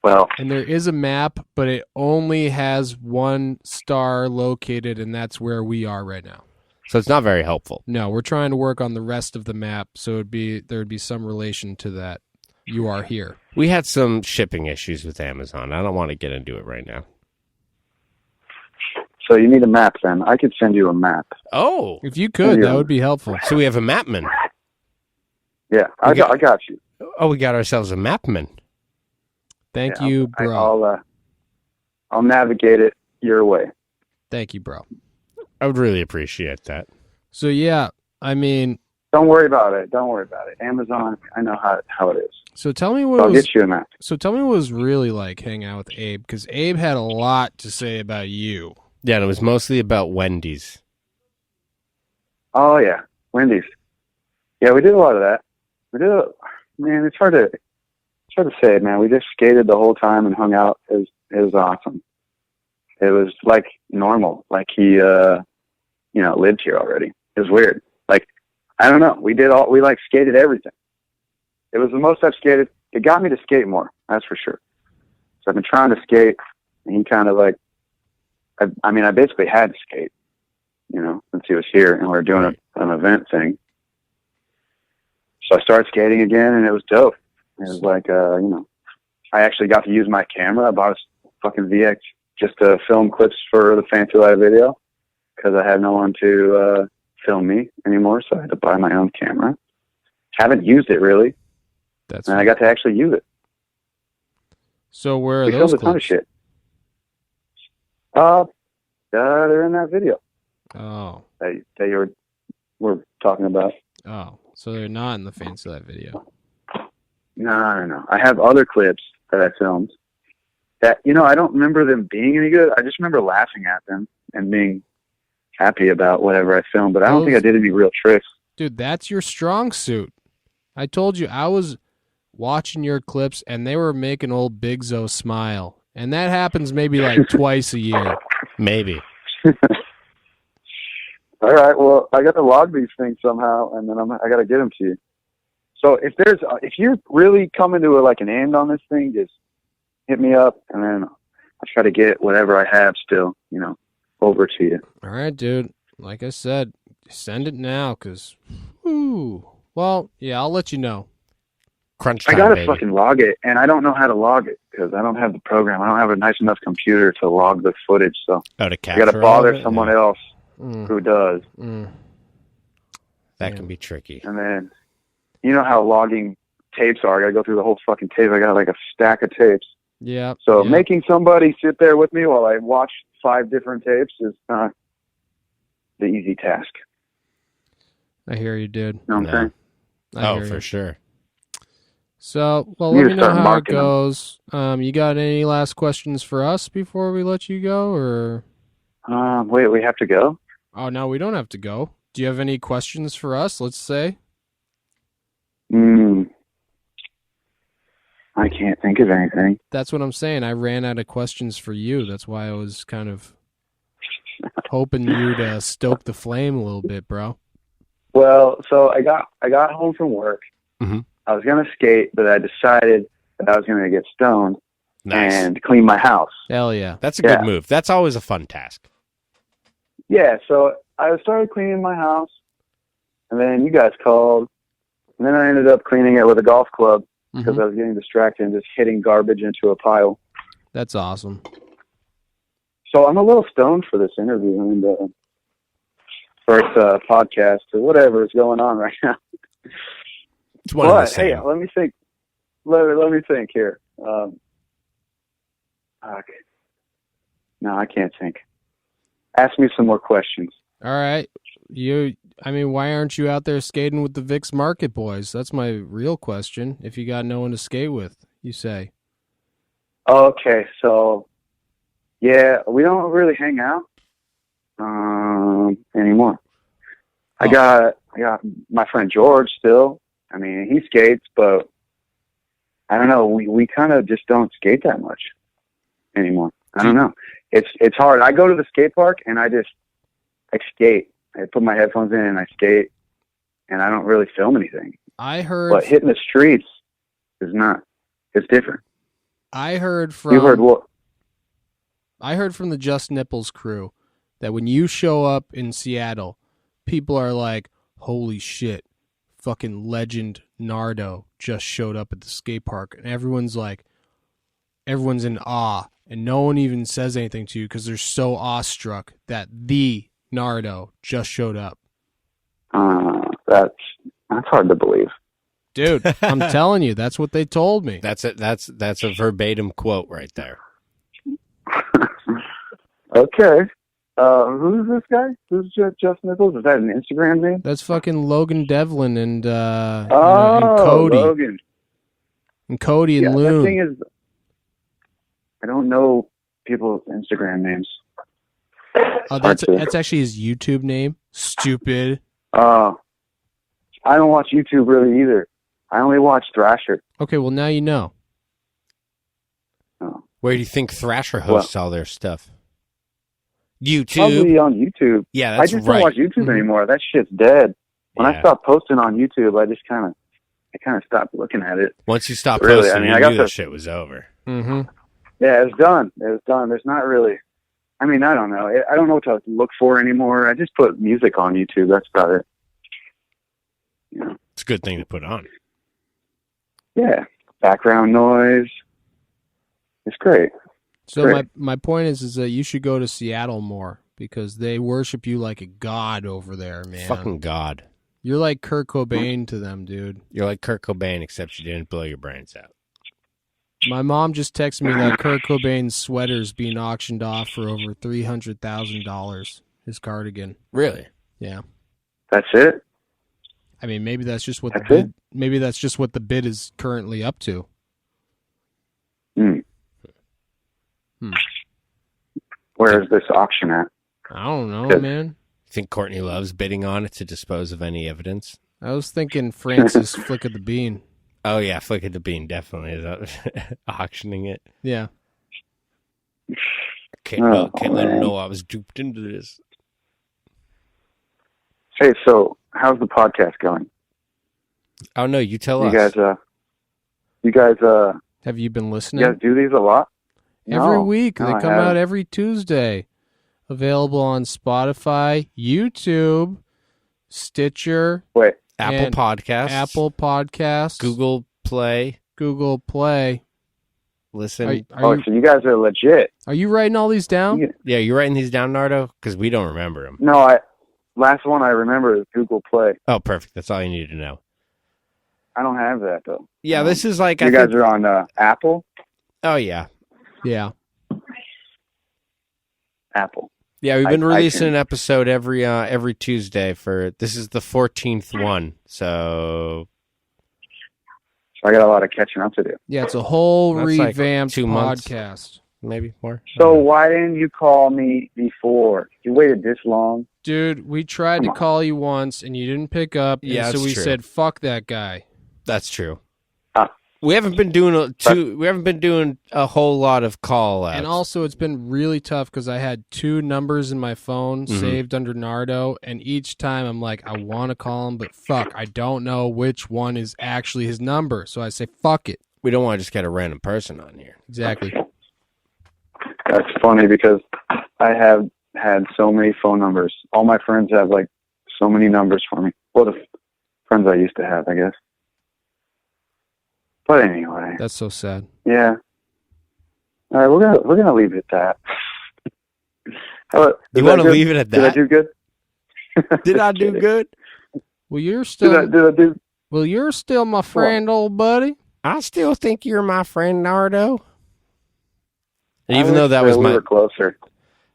Well, And there is a map, but it only has one star located, and that's where we are right now. So it's not very helpful. No, we're trying to work on the rest of the map, so there would be some relation to that. you are here. We had some shipping issues with Amazon. I don't want to get into it right now. So you need a map then. I could send you a map. Oh, If you could, that would be helpful. so we have a mapman. Yeah, I got you. Oh, we got ourselves a mapman. Thank Yeah, you, bro. I'll navigate it your way. Thank you, bro. I would really appreciate that. So yeah, I mean, Don't worry about it. Amazon, I know how it is. so tell me what I'll was get you a map. so tell me what was really like hanging out with Abe, because Abe had a lot to say about you. Yeah, and it was mostly about Wendy's. Oh yeah, Wendy's. Yeah, we did a lot of that. Man, it's hard to say it, man. We just skated the whole time and hung out. It was awesome. It was like normal, like he lived here already. It was weird. Like, I don't know. We skated everything. It was the most I've skated. It got me to skate more, that's for sure. So I've been trying to skate, and he kind of like, I basically had to skate, since he was here, and we were doing an event thing. So I started skating again, and it was dope. It was like, I actually got to use my camera. I bought a fucking VX just to film clips for the Fancy Live video, because I had no one to film me anymore, so I had to buy my own camera. Haven't used it really, and I got to actually use it. So where are We those filmed a ton of clips? shit. They're in that video Oh, that you were talking about. so they're not in the Fancy Life video. No. I have other clips that I filmed that, I don't remember them being any good. I just remember laughing at them and being happy about whatever I filmed, but I don't think I did any real tricks. Dude, that's your strong suit. I told you, I was watching your clips, and they were making old Big Zo smile. And that happens maybe like twice a year. Maybe. All right, well, I got to log these things somehow, and then I got to get them to you. So if you're really coming to an end on this thing, just hit me up, and then I'll try to get whatever I have still, over to you. All right, dude. Like I said, send it now, because, well, yeah, I'll let you know. Crunch time, I gotta baby. fucking log it, and I don't know how to log it because I don't have the program. I don't have a nice enough computer to log the footage, so Oh, to I capture gotta all bother of it? someone Yeah. else Mm, who does. mm. That can be tricky. And then, you know how logging tapes are. I gotta go through the whole fucking tape. I got like a stack of tapes. Yeah. So yeah. making somebody sit there with me while I watch 5 different tapes is not the easy task. I hear you, dude. You know what I'm saying? I Oh, hear for you. sure. So, well, You let need me to know start how it marking them. goes. You got any last questions for us before we let you go, or? Wait, we have to go? Oh, no, we don't have to go. Do you have any questions for us, let's say? I can't think of anything. That's what I'm saying. I ran out of questions for you. That's why I was kind of hoping you to stoke the flame a little bit, bro. Well, so I got home from work. Mhm. I was gonna skate, but I decided that I was gonna get stoned Nice. and clean my house. Hell yeah. That's a Yeah. good move. That's always a fun task. Yeah, so I started cleaning my house, and then you guys called, and then I ended up cleaning it with a golf club because Mhm. I was getting distracted and just hitting garbage into a pile. That's awesome. So I'm a little stoned for this interview and first podcast or whatever is going on right now. It's one of the But hey, same. let me think. Let me think here. Fuck. No, I can't think. Ask me some more questions. All right. Why aren't you out there skating with the Vix Market Boys? That's my real question. If you got no one to skate with, you say. Okay, so yeah, we don't really hang out anymore. I got my friend George still. I mean, he skates, but I don't know. We kind of just don't skate that much anymore. I don't know. It's hard. I go to the skate park and I skate. I put my headphones in and I skate, and I don't really film anything. I heard. But hitting the streets is not. It's different. I heard from. You heard what? I heard from the Just Nipples crew that when you show up in Seattle, people are like, "Holy shit, fucking legend Gnardo just showed up at the skate park, and everyone's in awe, and no one even says anything to you because they're so awestruck that the Gnardo just showed up. That's hard to believe. Dude, I'm telling you, that's what they told me. That's it. That's a verbatim quote right there. Okay. Who's this guy? Who's Jeff Nichols? Is that an Instagram name? That's fucking Logan Devlin and and Oh, Cody. Logan. And Cody and Yeah, Loon. the thing is, I don't know people's Instagram names. Oh, that's actually his YouTube name. Stupid. I don't watch YouTube really either. I only watch Thrasher. Okay, well now you know. Oh. Where do you think Thrasher hosts all their stuff? YouTube. Probably on YouTube. Yeah, I that's just right. don't watch YouTube anymore. That shit's dead. When I Yeah. stopped posting on YouTube, I kind of stopped looking at it. Once you stop Really, posting, I mean, you I got knew the the- shit was over. Mm-hmm. Yeah, it's done. It's done. There's not really. I mean, I don't know. I don't know what to look for anymore. I just put music on YouTube. That's about it. Yeah. It's a good thing to put on. Yeah. Background noise. It's great. So Great. my point is that you should go to Seattle more because they worship you like a god over there, man. Fucking God. You're like Kurt Cobain to them, dude. You're like Kurt Cobain, except you didn't blow your brains out. My mom just texted me that Kurt Cobain's sweater's being auctioned off for over $300,000. His cardigan. Really? Yeah. That's it. I mean, maybe that's just what That's the it? bid. Maybe that's just what the bid is currently up to. Where is this auction at? I don't know, Good. man. Think Courtney Love's bidding on it to dispose of any evidence? I was thinking Francis Flick of the Bean. Oh, yeah, Flick of the Bean definitely is auctioning it. Yeah. Can't let him man. know I was duped into this. Hey, so how's the podcast going? Oh, no, you tell You us. guys, Have you been you listening? guys do these a lot? Every No. week. No, They I come out haven't. every Tuesday. Available on Spotify, YouTube, Stitcher, Wait, Apple and Podcasts. Apple Podcasts, Google Play. Google Play. Listen. Are so you guys are legit. you writing all these down? Yeah, you writing these down, Gnardo? Because we don't remember them. No, last one I remember is Google Play. Oh, perfect. That's all you need to know. I don't have that though. Yeah, this is like... You guys are on Apple. Oh, yeah. Yeah. Apple. Yeah, we've been I releasing can- an episode every Tuesday for... This is the 14th one, so... So I got a lot of catching up to do. Yeah, it's a whole That's like revamped 2 months. podcast. Maybe more. So why didn't you call me before? You waited this long. Dude, we tried to Come on. call you once and you didn't pick up. And Yeah, so that's we true. said, fuck that guy. That's true. Ah. We haven't been doing a whole lot of call outs. And also, it's been really tough because I had 2 numbers in my phone Mhm. saved under Gnardo, and each time I'm like, I want to call him, but fuck, I don't know which one is actually his number. So I say, fuck it. we don't want to just get a random person on here. Exactly. That's funny because I have had so many phone numbers. All my friends have like so many numbers for me. Well, the friends I used to have, I guess. But anyway, That's so sad. yeah. All right, we're gonna leave it at that. How about- You did want I to do- leave it at Did I that? do good? Did I do good? Well, you're Did still I do? well, you're still my friend, old buddy. I still think you're my friend, Nardo. And I even though wish that that was we my... were closer.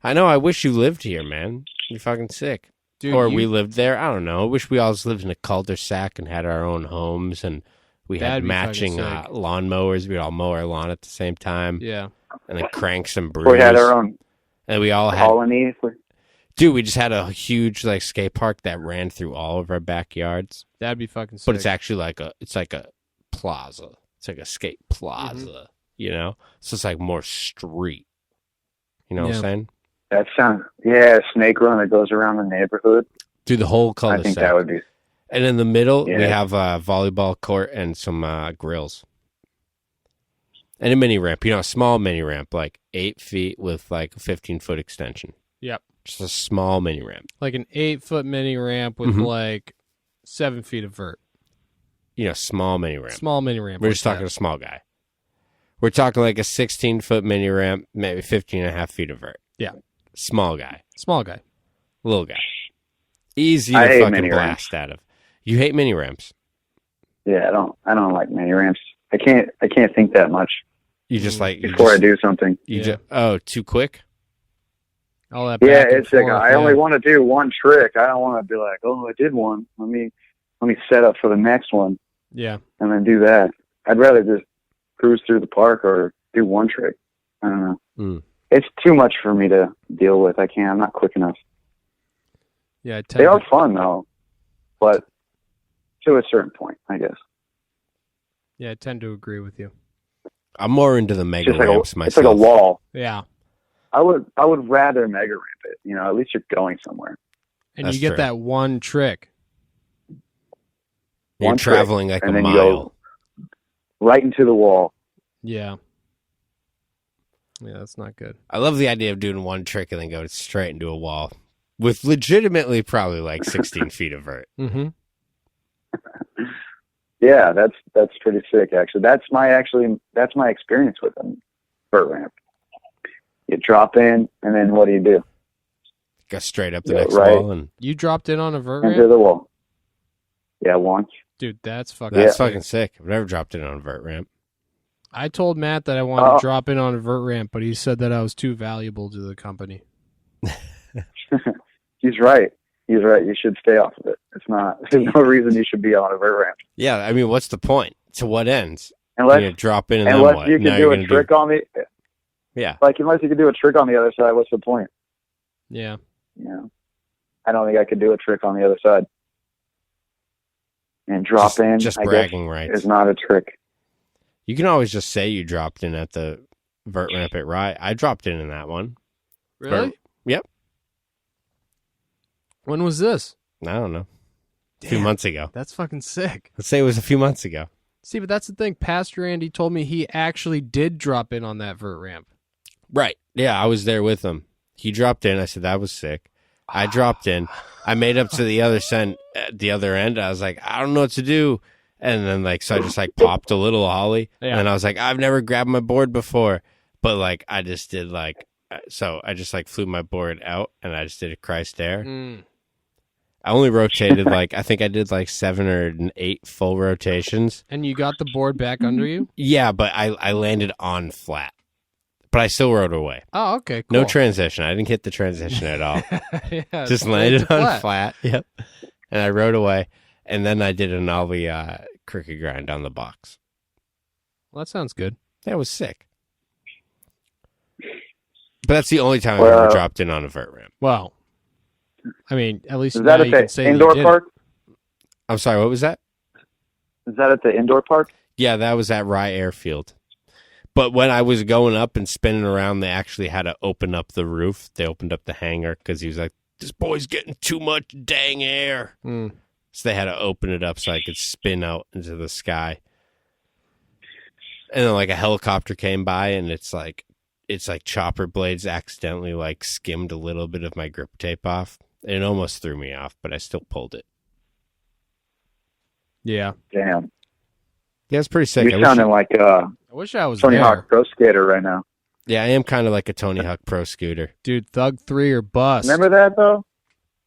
I know, I wish you lived here, man. You're fucking sick. Dude, Or you- we lived there. I don't know. I wish we all just lived in a cul-de-sac and had our own homes and we had That'd be matching fucking sick. lawnmowers. We'd all mow our lawn at the same time Yeah. and then crank some brews. We had our own And we all had... colony. Dude, we just had a huge like skate park that ran through all of our backyards. That'd be fucking sick. But it's actually like a plaza. It's like a skate plaza, you know? So it's like more street. You know what Yeah. I'm saying? That sounds, yeah, snake run that goes around the neighborhood. Through the whole I cul-de-sac. think that would be. And in the middle, we Yeah. have a volleyball court and some grills. And a mini ramp. You know, a small mini ramp, like 8 feet with like a 15-foot extension. Yep. Just a small mini ramp. Like an 8-foot mini ramp with Mhm. like 7 feet of vert. small mini ramp. Small mini ramp. We're just talking a small guy. We're talking like a 16-foot mini ramp, maybe 15 and a half feet of vert. Yeah. Small guy. Small guy. Little guy. Easy I to hate fucking mini blast out of. You hate mini ramps. Yeah, I don't like mini ramps. I can't think that much You just like before I do something. Too quick. All that. Yeah, back and it's like forth, I only want to do one trick. I don't want to be like, oh, I did one. Let me set up for the next one. Yeah. And then do that. I'd rather just cruise through the park or do one trick. I don't know. Mm. It's too much for me to deal with. I'm not quick enough. Yeah. They are fun though, but to a certain point, I guess. Yeah, I tend to agree with you. I'm more into the mega ramps myself. It's like a wall. Yeah. I would rather mega ramp it. At least you're going somewhere. And That's you get true. that one trick. You're One traveling trick, like and a then you mile. go right into the wall. Yeah. Yeah, that's not good. I love the idea of doing one trick and then go straight into a wall with legitimately probably like 16 feet of vert. Mm-hmm. Yeah, that's pretty sick. Actually, that's my experience with a vert ramp. You drop in, and then what do? Go straight up the Go next right wall and You dropped in on a vert into ramp? the wall. Yeah, once. Dude, that's fucking that's sick. fucking sick. I've never dropped in on a vert ramp. I told Matt that I wanted to drop in on a vert ramp, but he said that I was too valuable to the company. He's right. He's right. You should stay off of it. There's no reason you should be on a vert ramp. Yeah, I mean, what's the point? To what ends? Unless You drop in and then unless what? you can Now do you're a gonna trick on the Yeah. unless you can do a trick on the other side, what's the point? Yeah. I don't think I could do a trick on the other side. And drop in, Just I bragging guess, rights. is not a trick. You can always just say you dropped in at the vert ramp at Rye. I dropped in that one. Really? Yep. When was this? I don't know. A few months ago. That's fucking sick. Let's say it was a few months ago. See, but that's the thing. Pastor Andy told me he actually did drop in on that vert ramp. Right. Yeah, I was there with him. He dropped in. I said, that was sick. I dropped in. I made up to the other end. I was like, I don't know what to do. And then so I just popped a little ollie. Yeah. And I was like, I've never grabbed my board before. But I just did so I just flew my board out and I just did a Christ air. Mm. I only rotated I think I did 7 or 8 full rotations. And you got the board back under you? Yeah, but I landed on flat. But I still rode away. Oh, okay, cool. No transition. I didn't hit the transition at all. Yeah, Just straight landed to on flat. Yep. And I rode away. And then I did an ollie crooked grind on the box. Well, that sounds good. That was sick. But that's the only time I've ever dropped in on a vert ramp. Well, I mean, at least Is now that you can at say the that indoor you did park? I'm sorry, what was that? Is that at the indoor park? Yeah, that was at Rye Airfield. But when I was going up and spinning around, they actually had to open up the roof. They opened up the hangar because he was like, this boy's getting too much dang air. Mm. So they had to open it up so I could spin out into the sky. And then a helicopter came by and it's like chopper blades accidentally skimmed a little bit of my grip tape off. And it almost threw me off, but I still pulled it. Yeah. Damn. Yeah, it's pretty sick. You're sounding like I wish I was Tony there. Hawk Pro Skater right now. Yeah, I am kind of like a Tony Hawk Pro Scooter. Dude, Thug 3 or bust. Remember that though?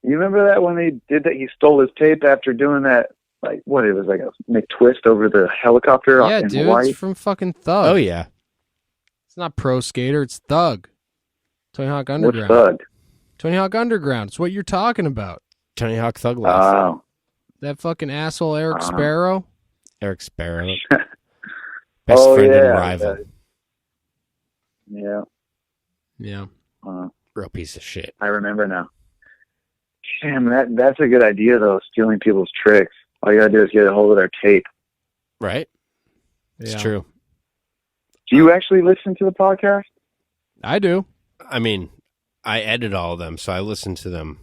You remember that when he did that? He stole his tape after doing that. It was like a McTwist over the helicopter Yeah, in dude, Hawaii. it's from fucking Thug. Oh, yeah. It's not Pro Skater, it's Thug. Tony Hawk What's Underground. Thug? Tony Hawk Underground. It's what you're talking about. Tony Hawk Thug Life. Oh, That fucking asshole Eric Sparrow. Eric Sparrow. Best friend and rival. Yeah. Yeah. Real piece of shit. I remember now. Damn, that's a good idea though. Stealing people's tricks. All you gotta do is get a hold of their tape. Right? It's Yeah. true. Do you actually listen to the podcast? I do. I mean, I edit all of them, so I listen to them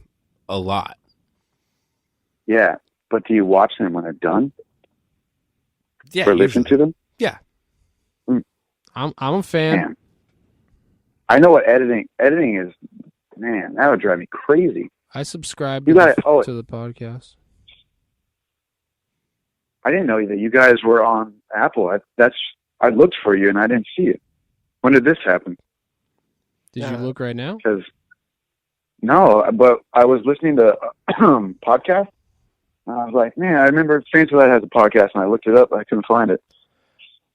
a lot. Yeah, but do you watch them when they're done? Yeah, or listen to them? Yeah. I'm a fan. Man. I know what editing is. Man, that would drive me crazy. I subscribe You to, gotta- to the podcast. I didn't know that you guys were on Apple. I looked for you and I didn't see it. When did this happen? Did you look right now? Because no, but I was listening to podcast. And I was like, man, I remember Fancy Lad has a podcast, and I looked it up. I couldn't find it.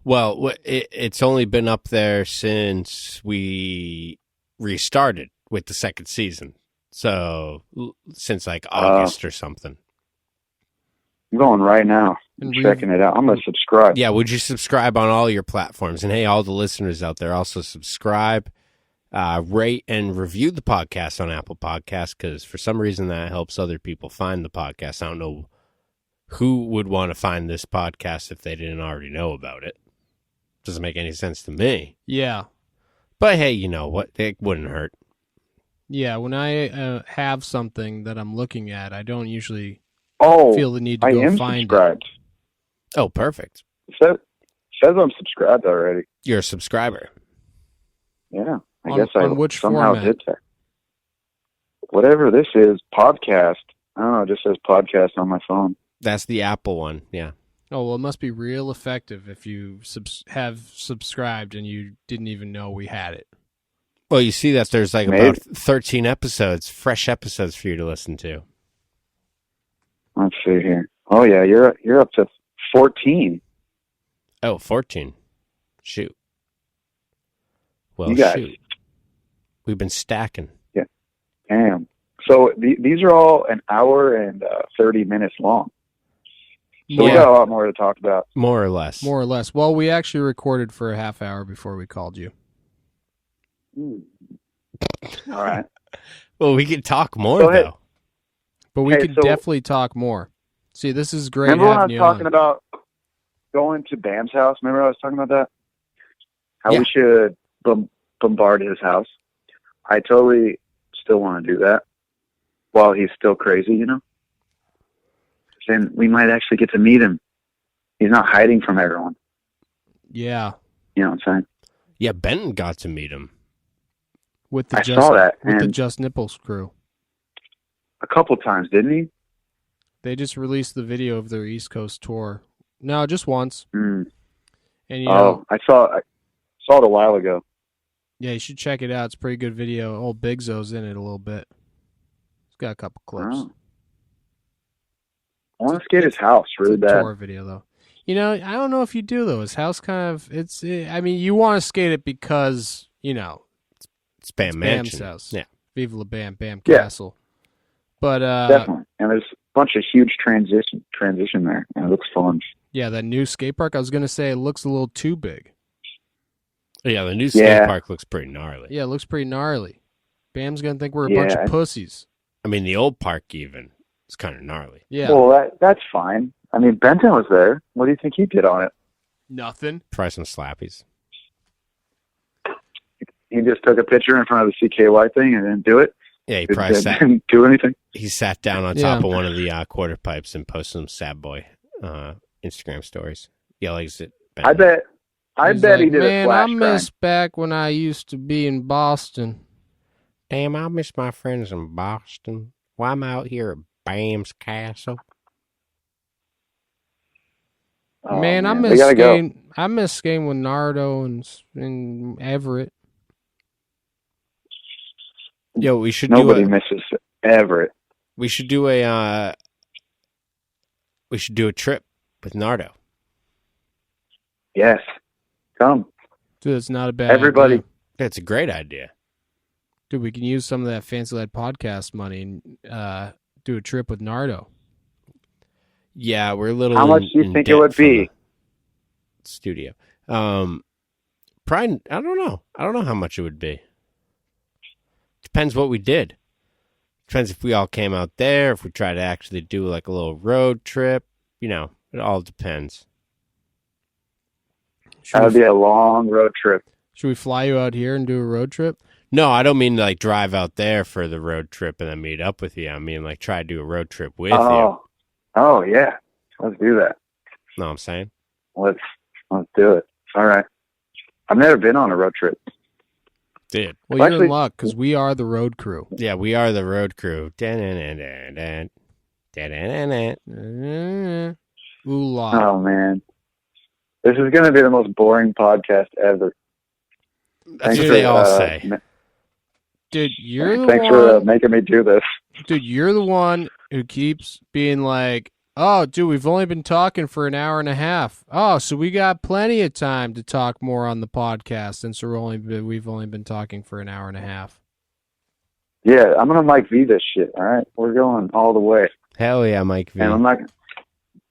Well, it's only been up there since we restarted with the second season. So since like August or something. I'm going right now. I'm checking it out. I'm going to subscribe. Yeah, would you subscribe on all your platforms? And hey, all the listeners out there, also subscribe, rate, and review the podcast on Apple Podcasts, because for some reason that helps other people find the podcast. I don't know who would want to find this podcast if they didn't already know about it. Doesn't make any sense to me. Yeah. But hey, you know what? It wouldn't hurt. Yeah, when I have something that I'm looking at, I don't usually feel the need to I go am find subscribed. Oh, perfect. Says I'm subscribed already. You're a subscriber. Yeah, I On- guess I on which somehow format? did that. Whatever this is, podcast. I don't know. It just says podcast on my phone. That's the Apple one. Yeah. Oh, well, it must be real effective if you have subscribed and you didn't even know we had it. Well, you see that there's like Maybe. about 13 episodes, fresh episodes for you to listen to. Let's see here. Oh yeah, you're up to 14. Oh, 14. Shoot. Well, You guys. shoot. We've been stacking. Damn. So these are all an hour and 30 minutes long. So we Yeah. got a lot more to talk about. More or less. More or less. Well, we actually recorded for a half hour before we called you. All right. Well, we could talk more, Go ahead. though. But we Hey, could so- definitely talk more. See, this is great Remember when I having was you talking on. about going to Bam's house? Remember I was talking about that? How Yeah. we should bombard his house. I totally still want to do that while he's still crazy, you know? Then we might actually get to meet him. He's not hiding from everyone. Yeah. You know what I'm saying? Yeah, Benton got to meet him. With the I saw that, with the and- Just Nipples crew. A couple times, didn't he? They just released the video of their East Coast tour. No, just once. Mm. And you know, I saw it a while ago. yeah, you should check it out. It's a pretty good video. Old Big Zo's in it a little bit. It's got a couple clips. Oh. I want to skate his house really It's a bad. tour video though. You know, I don't know if you do though. His house kind of I mean, you want to skate it because, you know, It's Bam Bam's Mansion. house. Yeah. Viva La Bam, Bam Yeah. Castle. But Definitely. And there's a bunch of huge transition there. And it looks fun. yeah, that new skate park, I was gonna say it looks a little too big. Yeah, the new skate Yeah. park looks pretty gnarly. Yeah, it looks pretty gnarly. Bam's gonna think we're a bunch Yeah. of pussies. I mean, the old park even. It's kind of gnarly. Yeah. Well, that's fine. I mean, Benton was there. What do you think he did on it? Nothing. Try some slappies. He just took a picture in front of the CKY thing and didn't do it. Yeah, he probably sat. Didn't do anything. He sat down on top of one of the quarter pipes and posted some sad boy Instagram stories. Yelling at I bet He's he like, did man, a flash I grind. miss back when I used to be in Boston. Damn, I miss my friends in Boston. Why am I out here at Bam's Castle? Oh, man, I we miss gotta go. skating. I miss skating with Gnardo and Everett. Yo, we should Nobody do a, misses Everett. we should do a trip with Gnardo. Yes. Come. Dude, it's not a bad Everybody. idea. That's a great idea. Dude, we can use some of that Fancy Lad podcast money and do a trip with Gnardo. Yeah, we're a little. How much do you in think it debt would from be? the studio. Probably. I don't know. I don't know how much it would be. Depends what we did. Depends if we all came out there. If we try to actually do like a little road trip. You know, it all depends. Should That would we, be a long road trip. should we fly you out here and do a road trip? No, I don't mean like drive out there for the road trip and then meet up with you. I mean like try to do a road trip with you. Oh, yeah. Let's do that. Know what I'm saying? Let's do it. All right. I've never been on a road trip. Dude. Well, you're Actually- in luck because we are the road crew. Yeah, we are the road crew. Da-da-da-da-da. Da-da-da-da. Ooh la. Oh man, this is going to be the most boring podcast ever. That's what they all say. Dude, you're the Thanks one. for making me do this. Dude, you're the one who keeps being like, "Oh, dude, we've only been talking for an hour and a half. Oh, so we got plenty of time to talk more on the podcast since we've only been talking for an hour and a half." Yeah, I'm going to Mike V this shit. All right, we're going all the way, Hell yeah, Mike V. and I'm not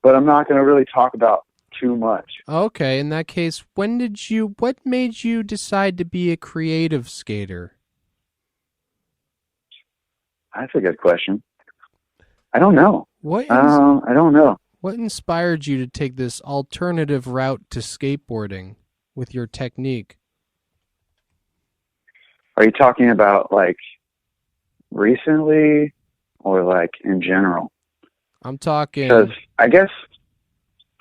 going to really talk about too much. Okay, in that case, what made you decide to be a creative skater? That's a good question. I don't know. What I don't know. What inspired you to take this alternative route to skateboarding with your technique? Are you talking about like recently or like in general? I'm talking. Because I guess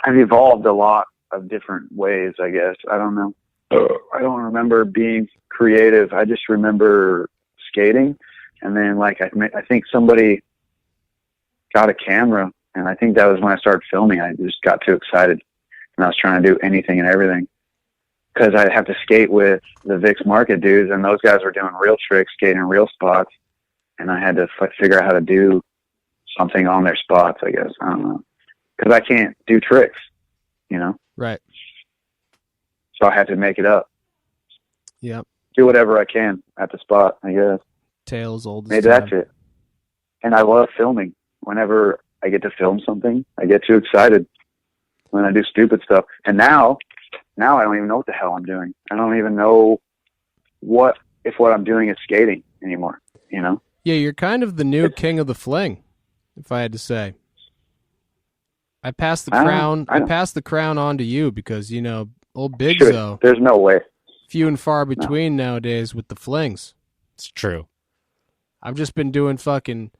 I've evolved a lot of different ways, I guess. I don't know. I don't remember being creative. I just remember skating. And then like I think somebody got a camera, and I think that was when I started filming. I just got too excited, and I was trying to do anything and everything. Because I'd have to skate with the Vix Market dudes, and those guys were doing real tricks, skating in real spots, and I had to figure out how to do something on their spots, I guess. I don't know. Because I can't do tricks, you know? Right. So I had to make it up. Yep. Do whatever I can at the spot, I guess. Tales old as Maybe time. that's it. And I love filming. Whenever I get to film something, I get too excited when I do stupid stuff. And now I don't even know what the hell I'm doing. I don't even know what I'm doing is skating anymore, you know? Yeah, you're kind of the new king of the fling, if I had to say. I passed the crown. I passed the crown on to you because, you know, old Big Zo. There's no way. Few and far between nowadays with the flings. It's true. I've just been doing fucking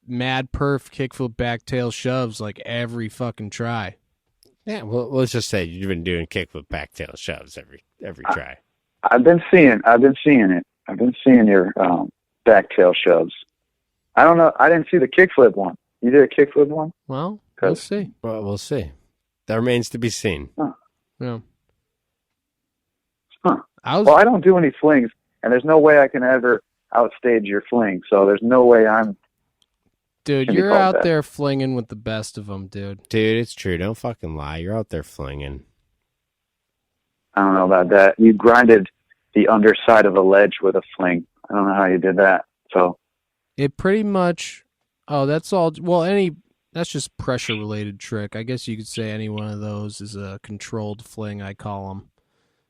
mad perf kickflip back tail shoves like every fucking try. Yeah, well, let's just say you've been doing kickflip back tail shoves every try. I've been seeing it. I've been seeing your back tail shoves. I don't know. I didn't see the kickflip one. You did a kickflip one? Well, we'll see. Well, we'll see. That remains to be seen. Huh. Yeah. Huh. I don't do any flings, and there's no way I can ever outstage your fling. So there's no way I'm. Dude, you're out there flinging with the best of them, dude. Dude, it's true. Don't fucking lie. You're out there flinging. I don't know about that. You grinded the underside of a ledge with a fling. I don't know how you did that. So it pretty much. Oh, that's all. Well, that's just pressure related trick. I guess you could say any one of those is a controlled fling. I call them.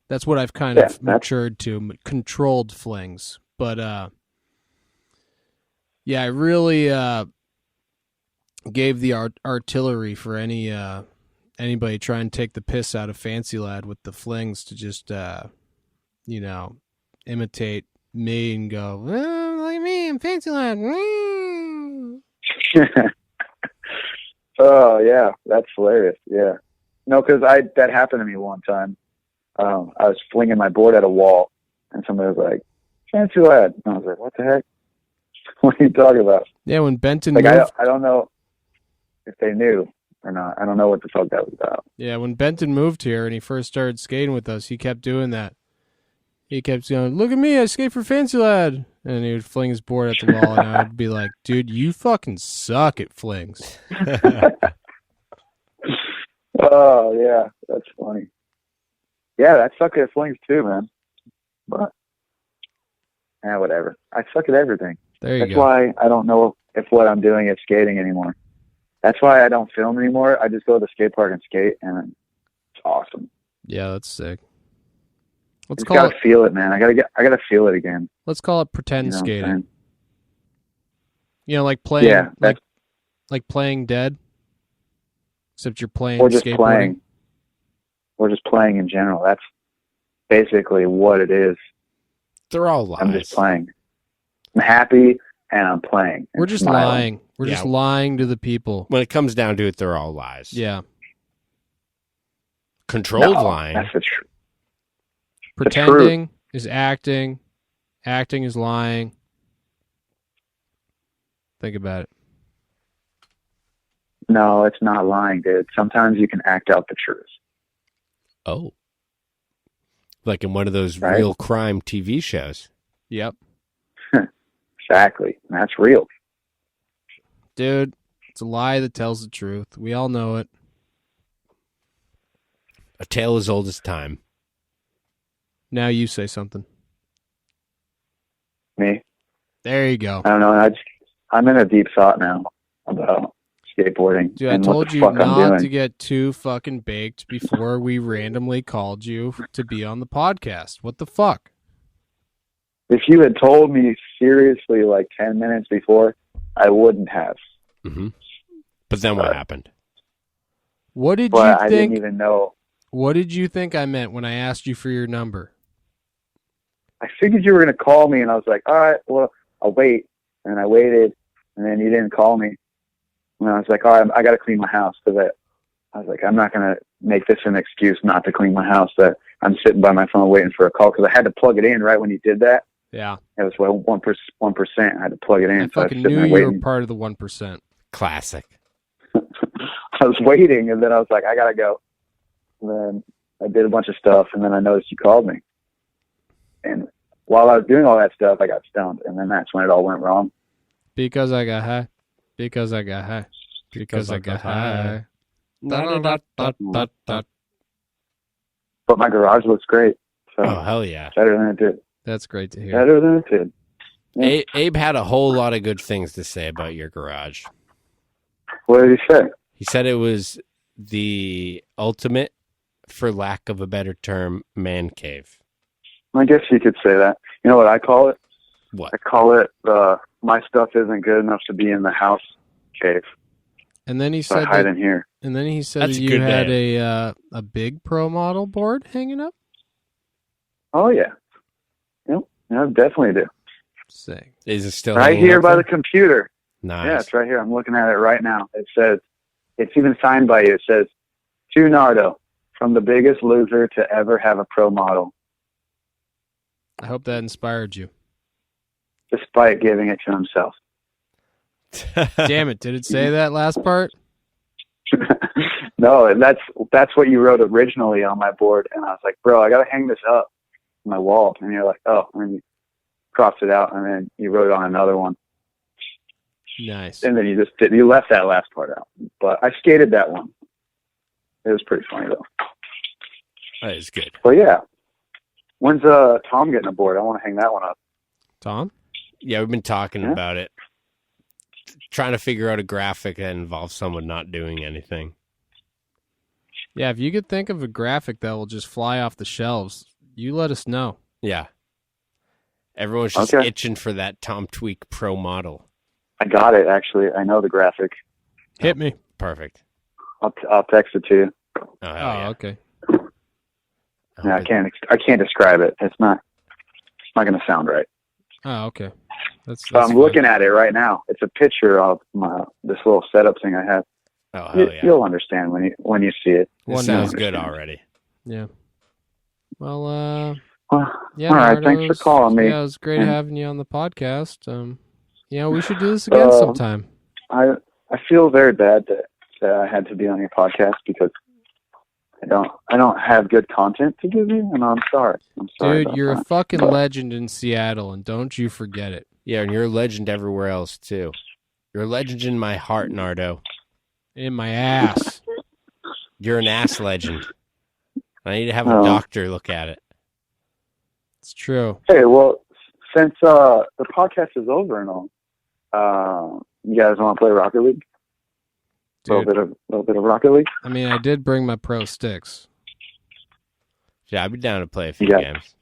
That's what I've kind of matured to, controlled flings. But yeah, I really gave the artillery for anybody trying to take the piss out of Fancy Lad with the flings to just imitate me and go, like me, I'm Fancy Lad. Oh yeah, that's hilarious. Yeah, no, because that happened to me one time. I was flinging my board at a wall, and somebody was like, "Fancy Lad," and I was like, "What the heck? What are you talking about?" Yeah, when Benton moved, I don't know if they knew or not. I don't know what the fuck that was about. Yeah, when Benton moved here and he first started skating with us, he kept doing that. He kept going, "Look at me, I skate for Fancy Lad," and he would fling his board at the wall, and I would be like, "Dude, you fucking suck at flings." Oh yeah, that's funny. Yeah, I suck at flings too, man. But whatever. I suck at everything. There you That's go. why I don't know if what I'm doing is skating anymore. That's why I don't film anymore. I just go to the skate park and skate, and it's awesome. Yeah, that's sick. Let's gotta feel it, man. I gotta feel it again. Let's call it pretend You know skating. You know, like playing, like playing dead. Except you're playing or just skateboarding. playing, or just playing in general. That's basically what it is. They're all lies. I'm just playing. I'm happy and I'm playing. We're just smiling. lying. We're just lying to the people. When it comes down to it, they're all lies. Yeah. Controlled lying. That's the truth. Pretending is acting. Acting is lying. Think about it. No, it's not lying, dude. Sometimes you can act out the truth. Oh. Like in one of those Right? real crime TV shows. Yep. Exactly. That's real. Dude, it's a lie that tells the truth. We all know it. A tale as old as time. Now you say something. Me? There you go. I don't know. I'm in a deep thought now about skateboarding Dude, I and told what the you fuck I'm not doing. to get too fucking baked before we randomly called you to be on the podcast. What the fuck? If you had told me seriously like 10 minutes before, I wouldn't have. Mm-hmm. But then what happened? What did But you I think? didn't even know. What did you think I meant when I asked you for your number? I figured you were going to call me, and I was like, all right, well, I'll wait. And I waited, and then you didn't call me. And I was like, all right, I got to clean my house. Because I was like, I'm not going to make this an excuse not to clean my house, that I'm sitting by my phone waiting for a call. Because I had to plug it in right when you did that. Yeah. It was 1%. I had to plug it in. I so I was fucking sitting knew there you waiting. were part of the 1%. Classic. I was waiting, and then I was like, I got to go. And then I did a bunch of stuff, and then I noticed you called me. And while I was doing all that stuff, I got stoned. And then that's when it all went wrong. Because I got high. Because I got high. Because I got high. Da-da-da-da-da-da. But my garage looks great. So Oh, hell yeah. better than it did. That's great to hear. Better than it did. Yeah. Abe had a whole lot of good things to say about your garage. What did he say? He said it was the ultimate, for lack of a better term, man cave. I guess you could say that. You know what I call it? What? I call it my stuff isn't good enough to be in the house cave. And then he So I said hide that, in here. and then he said That's that a you good had name. a big pro model board hanging up. Oh, yeah. Yep. Yeah, I definitely do. Sick. Is it still Right hanging here up by there? the computer. Nice. Yeah, it's right here. I'm looking at it right now. It says, it's even signed by you. It says, to Gnardo, from the biggest loser to ever have a pro model, I hope that inspired you. despite giving it to himself. Damn it! Did it say that last part? No, that's what you wrote originally on my board. And I was like, bro, I got to hang this up on my wall. And you're like, oh, and then you crossed it out, and then you wrote on another one. Nice. And then you left that last part out. But I skated that one. It was pretty funny, though. That is good. But yeah, when's Tom getting a board? I want to hang that one up. Tom? Yeah, we've been talking Yeah. about it. Trying to figure out a graphic that involves someone not doing anything. Yeah, if you could think of a graphic that will just fly off the shelves, you let us know. Yeah. Everyone's just Okay. itching for that Tom Tweak Pro model. I got it, actually. I know the graphic. Hit me. Perfect. I'll text it to you. Oh, hell Oh, yeah. okay. Yeah, I can't describe it. It's not going to sound right. Oh, okay. That's But I'm fine. looking at it right now. It's a picture of this little setup thing I have. Oh, hell yeah. You'll understand when you see it. This One sounds day. good already. Yeah. Well, Well, yeah. all right, Gnardo, thanks it for was- calling me. Yeah, it was great And- having you on the podcast. We should do this again sometime. I feel very bad that I had to be on your podcast because I don't have good content to give you, and I'm sorry. I'm sorry. Dude, about you're a that. fucking But- legend in Seattle, and don't you forget it. Yeah, and you're a legend everywhere else, too. You're a legend in my heart, Nardo. In my ass. You're an ass legend. I need to have a Oh. doctor look at it. It's true. Hey, well, since the podcast is over and all, you guys want to play Rocket League? A Dude, little bit of Rocket League. I mean, I did bring my pro sticks. Yeah, I'd be down to play a few Yeah. games.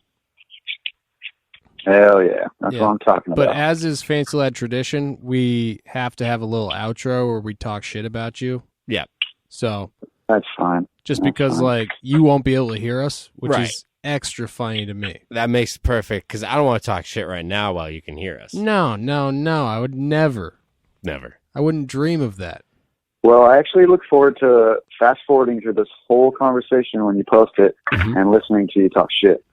Hell yeah, that's Yeah. what I'm talking But about. as is Fancy Lad tradition, we have to have a little outro where we talk shit about you. Yeah. So That's fine. just That's because fine. like you won't be able to hear us, which Right. is extra funny to me. That makes it perfect, because I don't want to talk shit right now while you can hear us. No. I would never. Never. I wouldn't dream of that. Well, I actually look forward to fast forwarding through this whole conversation when you post it Mhm. and listening to you talk shit.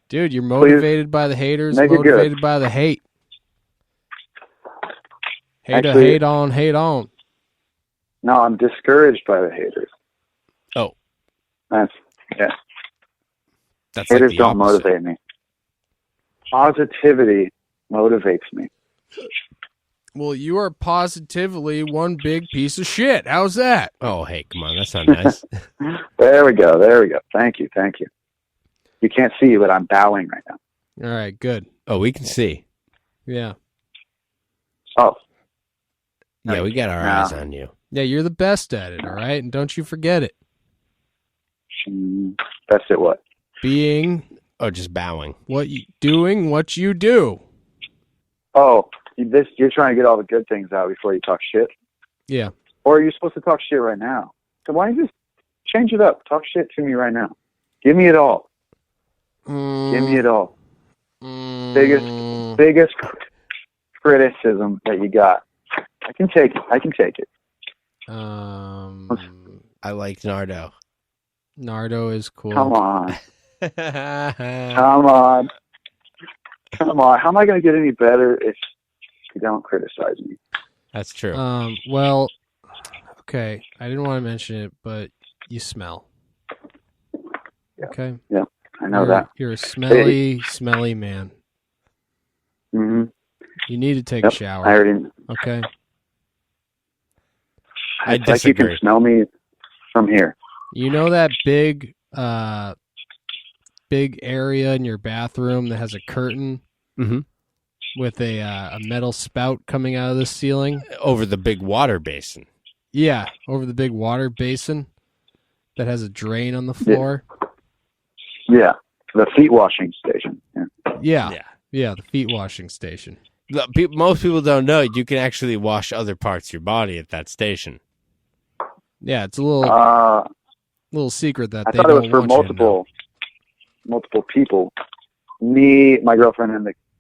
Dude, you're motivated by the haters, make it good. motivated by the hate. Hate Actually- hate on. No, I'm discouraged by the haters. Oh. That's That's haters like the don't opposite. motivate me. Positivity motivates me. Well, you are positively one big piece of shit. How's that? Oh, hey, come on. That's not nice. There we go. Thank you. You can't see, but I'm bowing right now. All right, good. Oh, we can see. Yeah. Oh, Yeah, we got our eyes on you. Yeah, you're the best at it, all right? And don't you forget it. that's it. What? Being Oh, just bowing. doing what you do. Oh, you're trying to get all the good things out before you talk shit? Yeah. Or are you supposed to talk shit right now? So why don't you just change it up? Talk shit to me right now. Give me it all. Give me it all. Biggest criticism that you got. I can take it. I like Gnardo. Nardo is cool. Come on. Come on. How am I going to get any better if you don't criticize me? That's true. Well, okay. I didn't want to mention it, but you smell. Yeah. Okay. Yeah, I know that. You're a smelly man. Mm-hmm. You need to take Yep, a shower. I already. Okay. I It's like you disagree. can smell me from here. You know that big area in your bathroom that has a curtain Mhm. with a metal spout coming out of the ceiling? Over the big water basin. Yeah, over the big water basin that has a drain on the floor. Yeah, the feet washing station. Yeah. Yeah, the feet washing station. Most people don't know you can actually wash other parts of your body at that station. Yeah, it's a little I secret that they thought it don't was for want you to know. multiple people. Me, my girlfriend,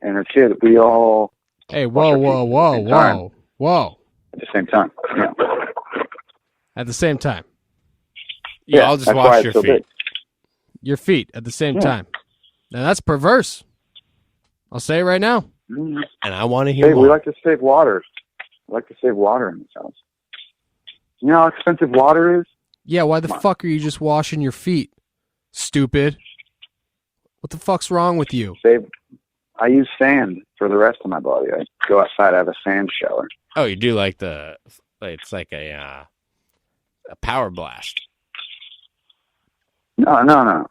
and her kid. We all Hey, wash our feet at the same time. whoa. At the same time. Yeah. At the same time. You all just that's why wash it's your so feet. big. Your feet at the same Yeah. time. Now that's perverse. I'll say it right now. Mhm. And I want to Hey, hear we more. like to save water. We like to save water in this house. You know how expensive water is? Yeah, why the Come on. fuck are you just washing your feet? Stupid. What the fuck's wrong with you? I use sand for the rest of my body. I go outside, I have a sand shower. Oh, you do like it's like a power blast. No.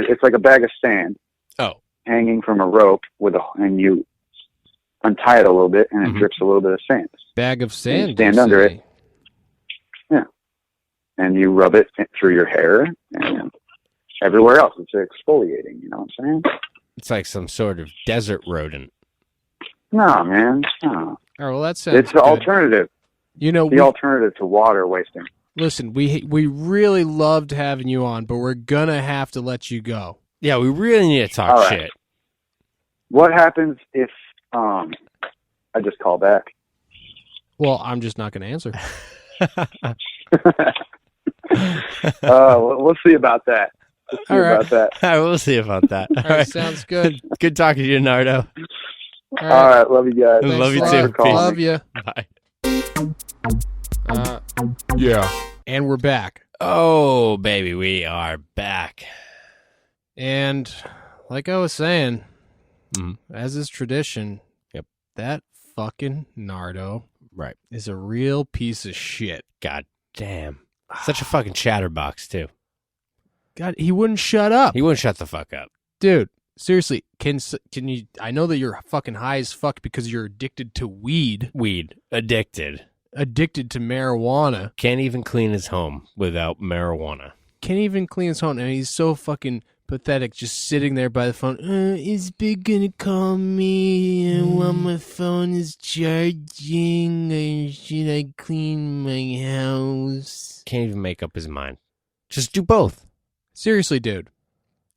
It's like a bag of sand. Oh. Hanging from a rope and you untie it a little bit and it Mhm. drips a little bit of sand. Bag of sand. stand you under say? And you rub it through your hair and everywhere else. It's exfoliating, you know what I'm saying? It's like some sort of desert rodent. No, man. No. All right, well that sounds It's the good. alternative. You know, The alternative to water wasting. listen, we really loved having you on, but we're gonna have to let you go. Yeah, we really need to talk All right. shit. What happens if I just call back? Well, I'm just not gonna answer. We'll see about that. We'll see All right. about that. I will see about that. All right, sounds good. Good talking to you, Nardo. All All right, love you guys. thanks Love you a lot. too. for calling Love me. you. Bye. Yeah. And we're back. Oh, baby, we are back. And like I was saying, Mhm. as is tradition, Yep. that fucking Nardo Right. is a real piece of shit. God damn. Such a fucking chatterbox, too. God, he wouldn't shut up. He wouldn't shut the fuck up. Dude, seriously, can you? I know that you're fucking high as fuck because you're addicted to weed, Weed. Addicted. addicted to marijuana. Can't even clean his home without marijuana. Can't even clean his phone, and he's so fucking pathetic, just sitting there by the phone. Is Big gonna call me while my phone is charging? Or should I clean my house? Can't even make up his mind. Just do both. Seriously, dude.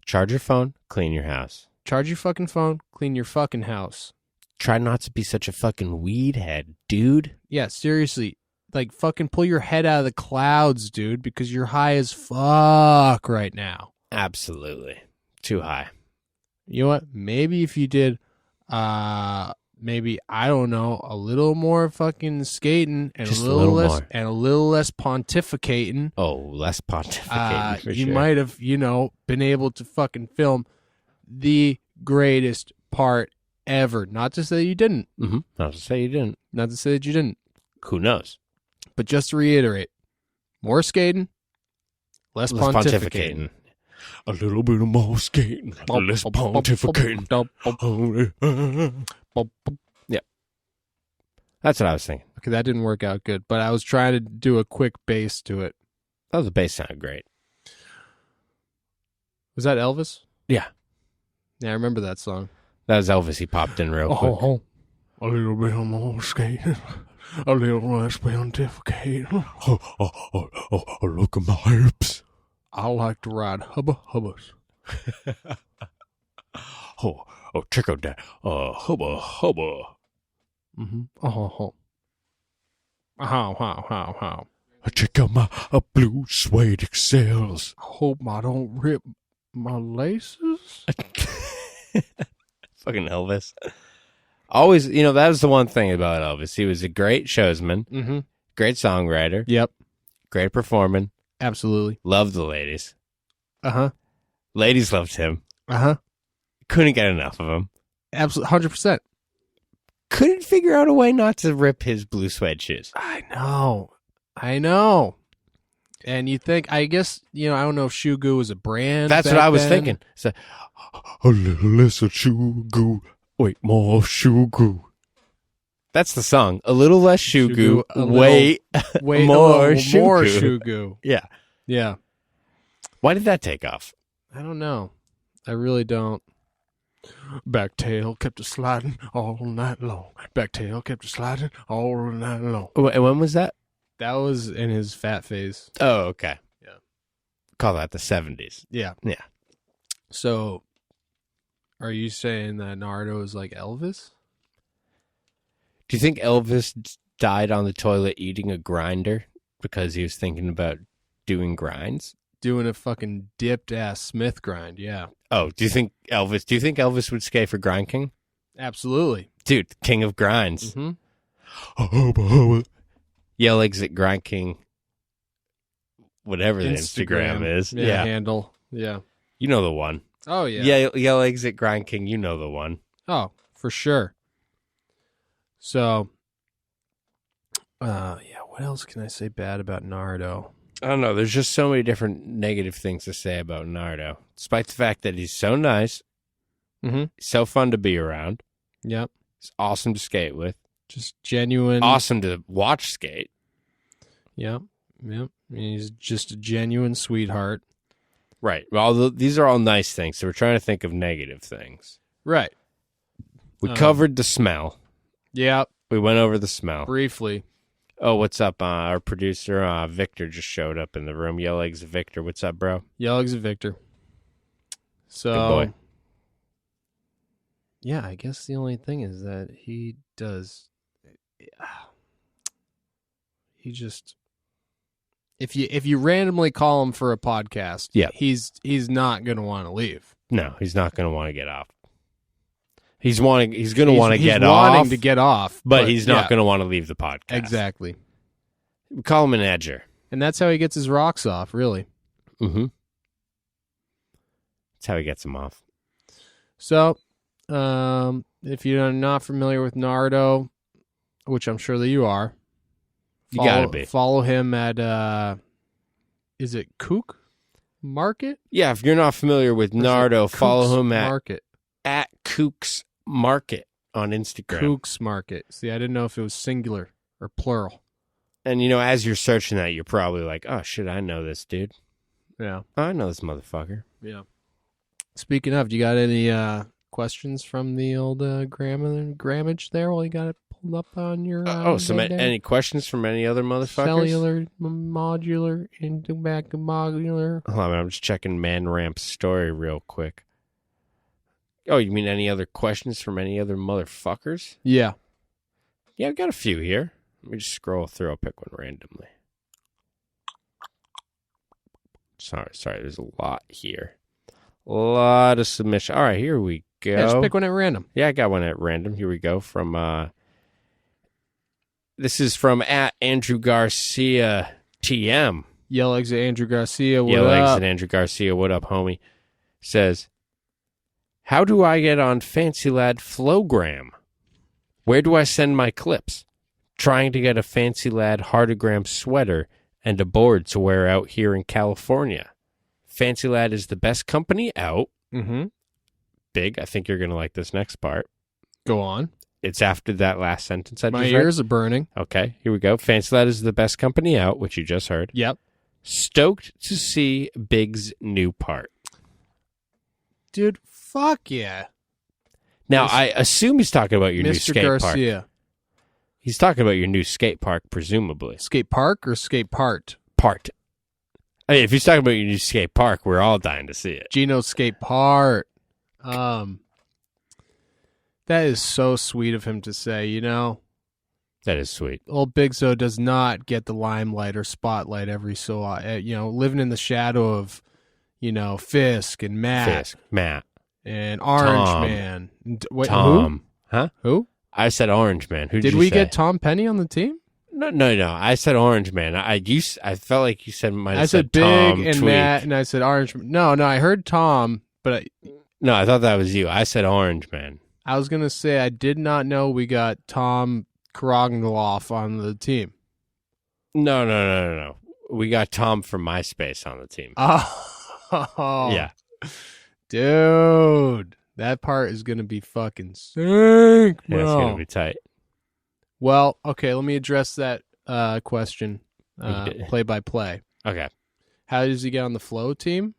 Charge your phone, clean your house. Charge your fucking phone, clean your fucking house. Try not to be such a fucking weed head, dude. Yeah, seriously. Like, fucking pull your head out of the clouds, dude, because you're high as fuck right now. Absolutely. Too high. You know what? Maybe if you did maybe, I don't know, a little more fucking skating and Just a a little little less more. and a little less pontificating. Oh, less pontificating for You sure. might have, been able to fucking film the greatest part ever. Not to say you didn't. Mm-hmm. Not to say you didn't. Not to say that you didn't. Who knows? But just to reiterate, more skating, less pontificating. A little bit of more skating, less pontificating. Yeah. That's what I was thinking. Okay, that didn't work out good, but I was trying to do a quick bass to it. Oh, the bass sounded great. Was that Elvis? Yeah. Yeah, I remember that song. That was Elvis. He popped in real quick. A little bit of more skating, a little less pontificating. Look at my hips. I like to ride hubba hubbas. Oh, check out that hubba hubba. Mm-hmm. Oh. How. Check out my blue suede excels. I hope I don't rip my laces. Fucking Elvis. Always, that was the one thing about Elvis. He was a great showsman, Mm-hmm. great songwriter, Yep, great performing, absolutely. loved the ladies. Uh-huh. Ladies loved him. Uh-huh. Couldn't get enough of him. Absolutely, 100%. Couldn't figure out a way not to rip his blue suede shoes. I know. And you think, I guess, I don't know if Shoe Goo was a brand. That's what back I was then. thinking. So, A little less of shoe goo. Wait, more shoe goo. that's the song. A little less shoe Shoe goo, goo, a little- way Wait, more more shoe goo. Shoe Goo. Yeah. Yeah. Why did that take off? I don't know. I really don't. Back tail kept it sliding all night long. Back tail kept it sliding all night long. When was that? That was in his fat phase. Oh, okay. Yeah. Call that the 70s. Yeah. Yeah. So, are you saying that Gnardo is like Elvis? Do you think Elvis died on the toilet eating a grinder because he was thinking about doing grinds? Doing a fucking dipped ass Smith grind, yeah. Oh, do you think Elvis would skate for Grind King? Absolutely. Dude, the king of grinds. Mm-hmm. Hubba hubba. Yell exit Grind King, whatever the Instagram is. Yeah, handle. Yeah. You know the one. Oh, yeah. Yell exit Grind King, you know the one. Oh, for sure. So, what else can I say bad about Gnardo? I don't know. There's just so many different negative things to say about Gnardo. Despite the fact that he's so nice, Mm-hmm. so fun to be around, Yep. he's awesome to skate with, Just genuine. awesome to watch skate. Yep. He's just a genuine sweetheart. Right. Well, these are all nice things, so we're trying to think of negative things. Right. We covered the smell. Yep. We went over the smell. Briefly. Oh, what's up? Our producer, Victor, just showed up in the room. Yell eggs, Victor. What's up, bro? Yell exit Victor. So, Good boy. yeah, I guess the only thing is that he does. He just. If you randomly call him for a podcast, Yeah. he's not going to want to leave. No, he's not going to want to get off. He's going to want to get he's off. wanting to get off, but he's not yeah, going to want to leave the podcast. Exactly. We call him an edger. And that's how he gets his rocks off, really. Mm-hmm. That's how he gets them off. So, if you're not familiar with Gnardo, which I'm sure that you are, You gotta be. Follow him at, is it Kook Market? Yeah, if you're not familiar with Or is it Gnardo, Kook's follow him Market. at Kook's Market on Instagram. Kook's Market. See, I didn't know if it was singular or plural. And, as you're searching that, you're probably like, oh, shit, I know this dude. Yeah. I know this motherfucker. Yeah. Speaking of, do you got any questions from the old grammage there while you got it pulled up on your Any questions from any other motherfuckers? cellular, modular, into back modular? Hold on, I'm just checking Man Ramp's story real quick. Oh, you mean any other questions from any other motherfuckers? Yeah. Yeah, I've got a few here. Let me just scroll through. I'll pick one randomly. Sorry. There's a lot here. A lot of submission. All right, here we go. Yeah, just pick one at random. Yeah, I got one at random. Here we go. From this is from at Andrew Garcia TM. Yell Eggs at Andrew Garcia. What Yell Eggs up? at Andrew Garcia. What up, homie? Says, how do I get on Fancy Lad Flowgram? Where do I send my clips? Trying to get a Fancy Lad Hardogram sweater and a board to wear out here in California. Fancy Lad is the best company out. Mm-hmm. Big. I think you're going to like this next part. Go on. It's after that last sentence I My just read. ears are burning. Okay, here we go. Fancy Lad is the best company out, which you just heard. Yep. Stoked to see Big's new part. Dude, fuck yeah. Now, I assume he's talking about your new Mr. skate park. Garcia. He's talking about your new skate park, presumably. Skate park or skate part? Part. I mean, if he's talking about your new skate park, we're all dying to see it. Gino's skate part. That is so sweet of him to say, you know. That is sweet. Old Big So does not get the limelight or spotlight every so living in the shadow of, Fisk and Matt and Orange Tom. Man. Wait, Tom. Huh? Who? I said Orange Man. Who Did you we say? get Tom Penny on the team? No. I said Orange Man. I felt like you said might have I said Big Tom and Tweak. Matt, and I said Orange Man. No, I heard Tom, but No, I thought that was you. I said Orange Man. I was going to say I did not know we got Tom Krognoloff on the team. No. We got Tom from MySpace on the team. Oh. Yeah. Dude, that part is going to be fucking sick, Yeah, bro. it's going to be tight. Well, okay, let me address that question Okay. play by play. Okay. How does he get on the Flow team?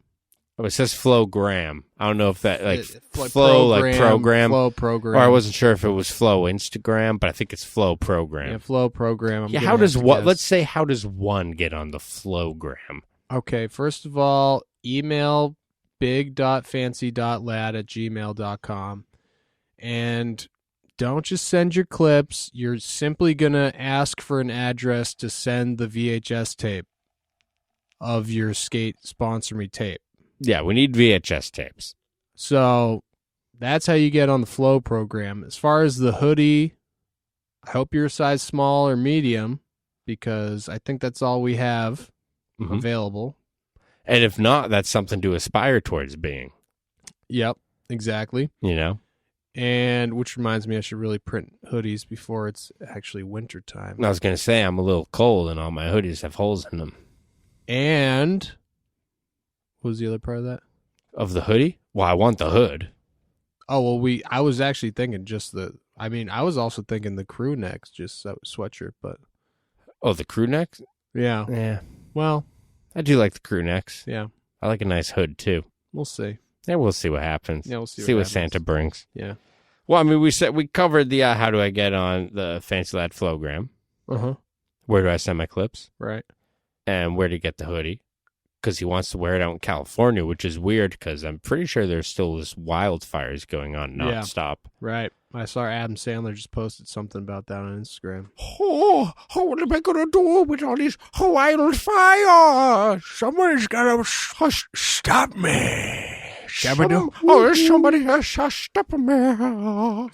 Oh, it says Flowgram. I don't know if that, like Like Flow, like program. Flow program. Or I wasn't sure if it was Flow Instagram, but I think it's Flow program. Yeah, Flow program. Yeah, I'm how gonna does have to what? guess. Let's say, how does one get on the Flowgram? Okay, first of all, email big.fancy.lad@gmail.com. And don't just send your clips. You're simply going to ask for an address to send the VHS tape of your skate sponsor me tape. Yeah, we need VHS tapes. So that's how you get on the Flow program. As far as the hoodie, I hope you're a size small or medium because I think that's all we have Mhm. available. And if not, that's something to aspire towards being. Yep, exactly. You know? And which reminds me, I should really print hoodies before it's actually wintertime. I was going to say, I'm a little cold and all my hoodies have holes in them. And what was the other part of that? Of the hoodie? Well, I want the hood. Oh, well, I was actually thinking I was also thinking the crew necks, just sweatshirt, but Oh, the crew necks? yeah. Yeah. Well, I do like the crew necks. yeah, I like a nice hood, too. we'll see. Yeah, we'll see what happens. Yeah, we'll see what what Santa happens. brings. Yeah. Well, I mean, we covered the how do I get on the Fancy Lad Flowgram? Uh-huh. Where do I send my clips? Right. And where to get the hoodie? Because he wants to wear it out in California, which is weird because I'm pretty sure there's still this wildfires going on nonstop. Right. I saw Adam Sandler just posted something about that on Instagram. Oh, what am I gonna do with all these wildfire? Somebody's gotta stop me. Somebody has to stop me.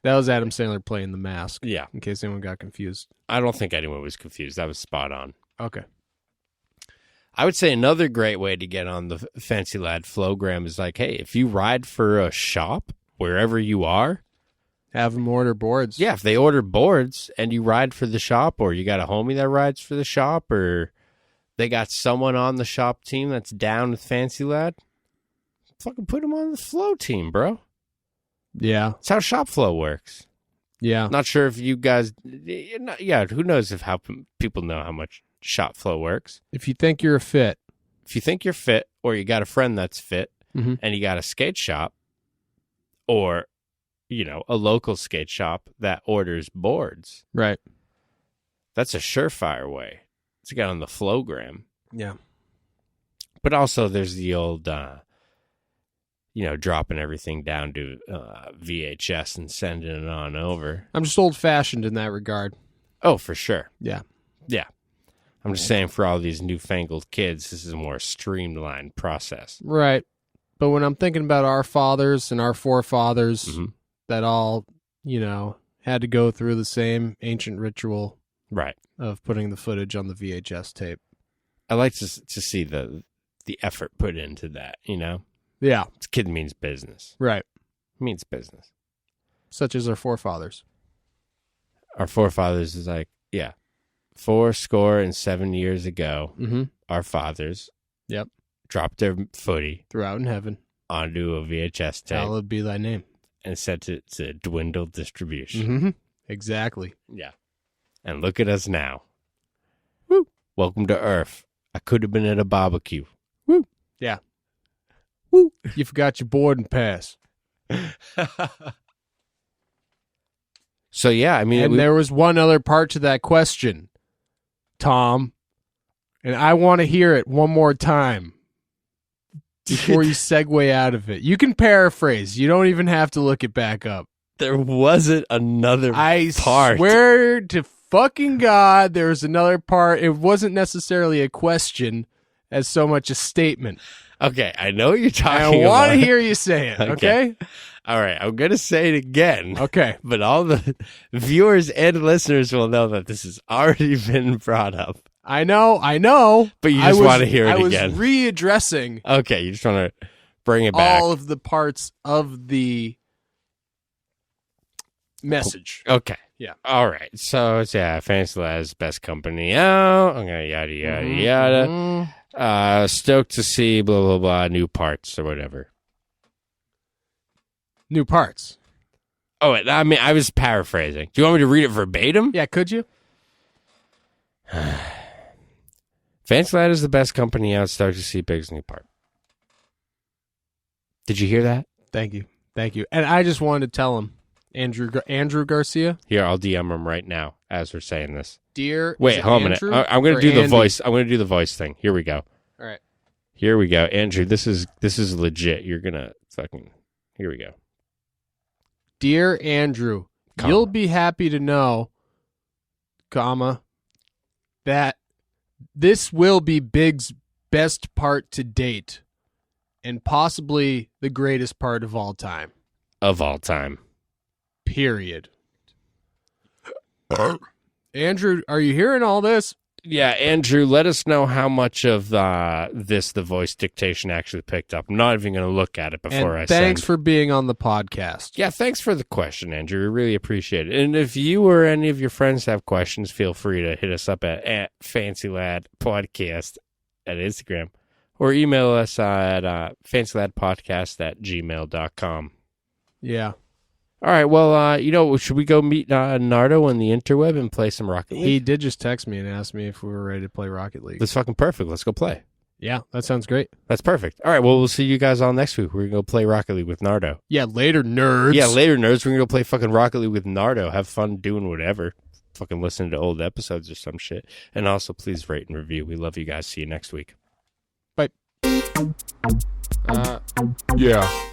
That was Adam Sandler playing The Mask, Yeah. in case anyone got confused. I don't think anyone was confused. That was spot on. Okay. I would say another great way to get on the Fancy Lad Flowgram is like, hey, if you ride for a shop, wherever you are, Have them order boards. yeah, if they order boards and you ride for the shop, or you got a homie that rides for the shop, or they got someone on the shop team that's down with Fancy Lad, fucking put them on the Flow team, bro. Yeah. That's how shop flow works. Yeah. Not sure if you guys, yeah, who knows if how people know how much shop flow works. If you think you're a fit. If you think you're fit, or you got a friend that's fit, Mhm. and you got a skate shop, or, a local skate shop that orders boards, Right. that's a surefire way to get on the Flowgram. Yeah. But also there's the old, dropping everything down to VHS and sending it on over. I'm just old fashioned in that regard. Oh, for sure. Yeah. Yeah. I'm just saying for all these newfangled kids, this is a more streamlined process. Right. But when I'm thinking about our fathers and our forefathers Mhm. that all, had to go through the same ancient ritual Right. of putting the footage on the VHS tape. I like to see the effort put into that, Yeah, This kid means business. right. Means business. Such as our forefathers. Our forefathers is like, 70 years ago, Mm-hmm. our fathers Yep. dropped their footy Throughout in heaven. onto a VHS tape Hallowed be thy name. and sent it to dwindle distribution. Mm-hmm. Exactly. Yeah. And look at us now. Woo. Welcome to Earth. I could have been at a barbecue. Woo. Yeah. Woo. You forgot your boarding pass. So, yeah, I mean, And there was one other part to that question, Tom. And I want to hear it one more time before you segue out of it. You can paraphrase. You don't even have to look it back up. there wasn't another I part. swear to fucking God, there was another part. It wasn't necessarily a question as so much a statement. Okay, I know what you're I talking about. want to hear you say it, okay? All right, I'm going to say it again. Okay. But all the viewers and listeners will know that this has already been brought up. I know. But you just want to hear it I again. was readdressing Okay, you just want to bring it back. all of the parts of the message. Okay. Yeah. All right. So, Fantasy Lab's best company out. Okay, yada, yada, yada. Mhm. Stoked to see blah, blah, blah, new parts or whatever. New parts. Oh, I mean, I was paraphrasing. Do you want me to read it verbatim? Yeah, could you? Fantasy Lad is the best company out. Stoked to see Big's new part. Did you hear that? Thank you. And I just wanted to tell him, Andrew Garcia. Here, I'll DM him right now as we're saying this. Dear. Wait, hold a minute. I'm going to do the voice. I'm going to do the voice thing. Here we go. All right. Here we go. Andrew, this is legit. You're going to fucking... Here we go. Dear Andrew, Comma. you'll be happy to know, that this will be Big's best part to date and possibly the greatest part of all time. Of all time. Period. Andrew, are you hearing all this? Yeah, Andrew, let us know how much of the voice dictation actually picked up. I'm not even going to look at it before And I thanks send. for being on the podcast. Yeah, thanks for the question, Andrew. We really appreciate it. And if you or any of your friends have questions, feel free to hit us up at Fancy Lad Podcast at Instagram or email us at fancyladpodcast@gmail.com. Yeah. All right, well, should we go meet Gnardo on the interweb and play some Rocket League? He did just text me and ask me if we were ready to play Rocket League. That's fucking perfect. Let's go play. Yeah, that sounds great. That's perfect. All right, well, we'll see you guys all next week. We're going to go play Rocket League with Gnardo. Yeah, later, nerds. Yeah, later, nerds. We're going to go play fucking Rocket League with Gnardo. Have fun doing whatever. Fucking listening to old episodes or some shit. And also, please rate and review. We love you guys. See you next week. Bye. Yeah.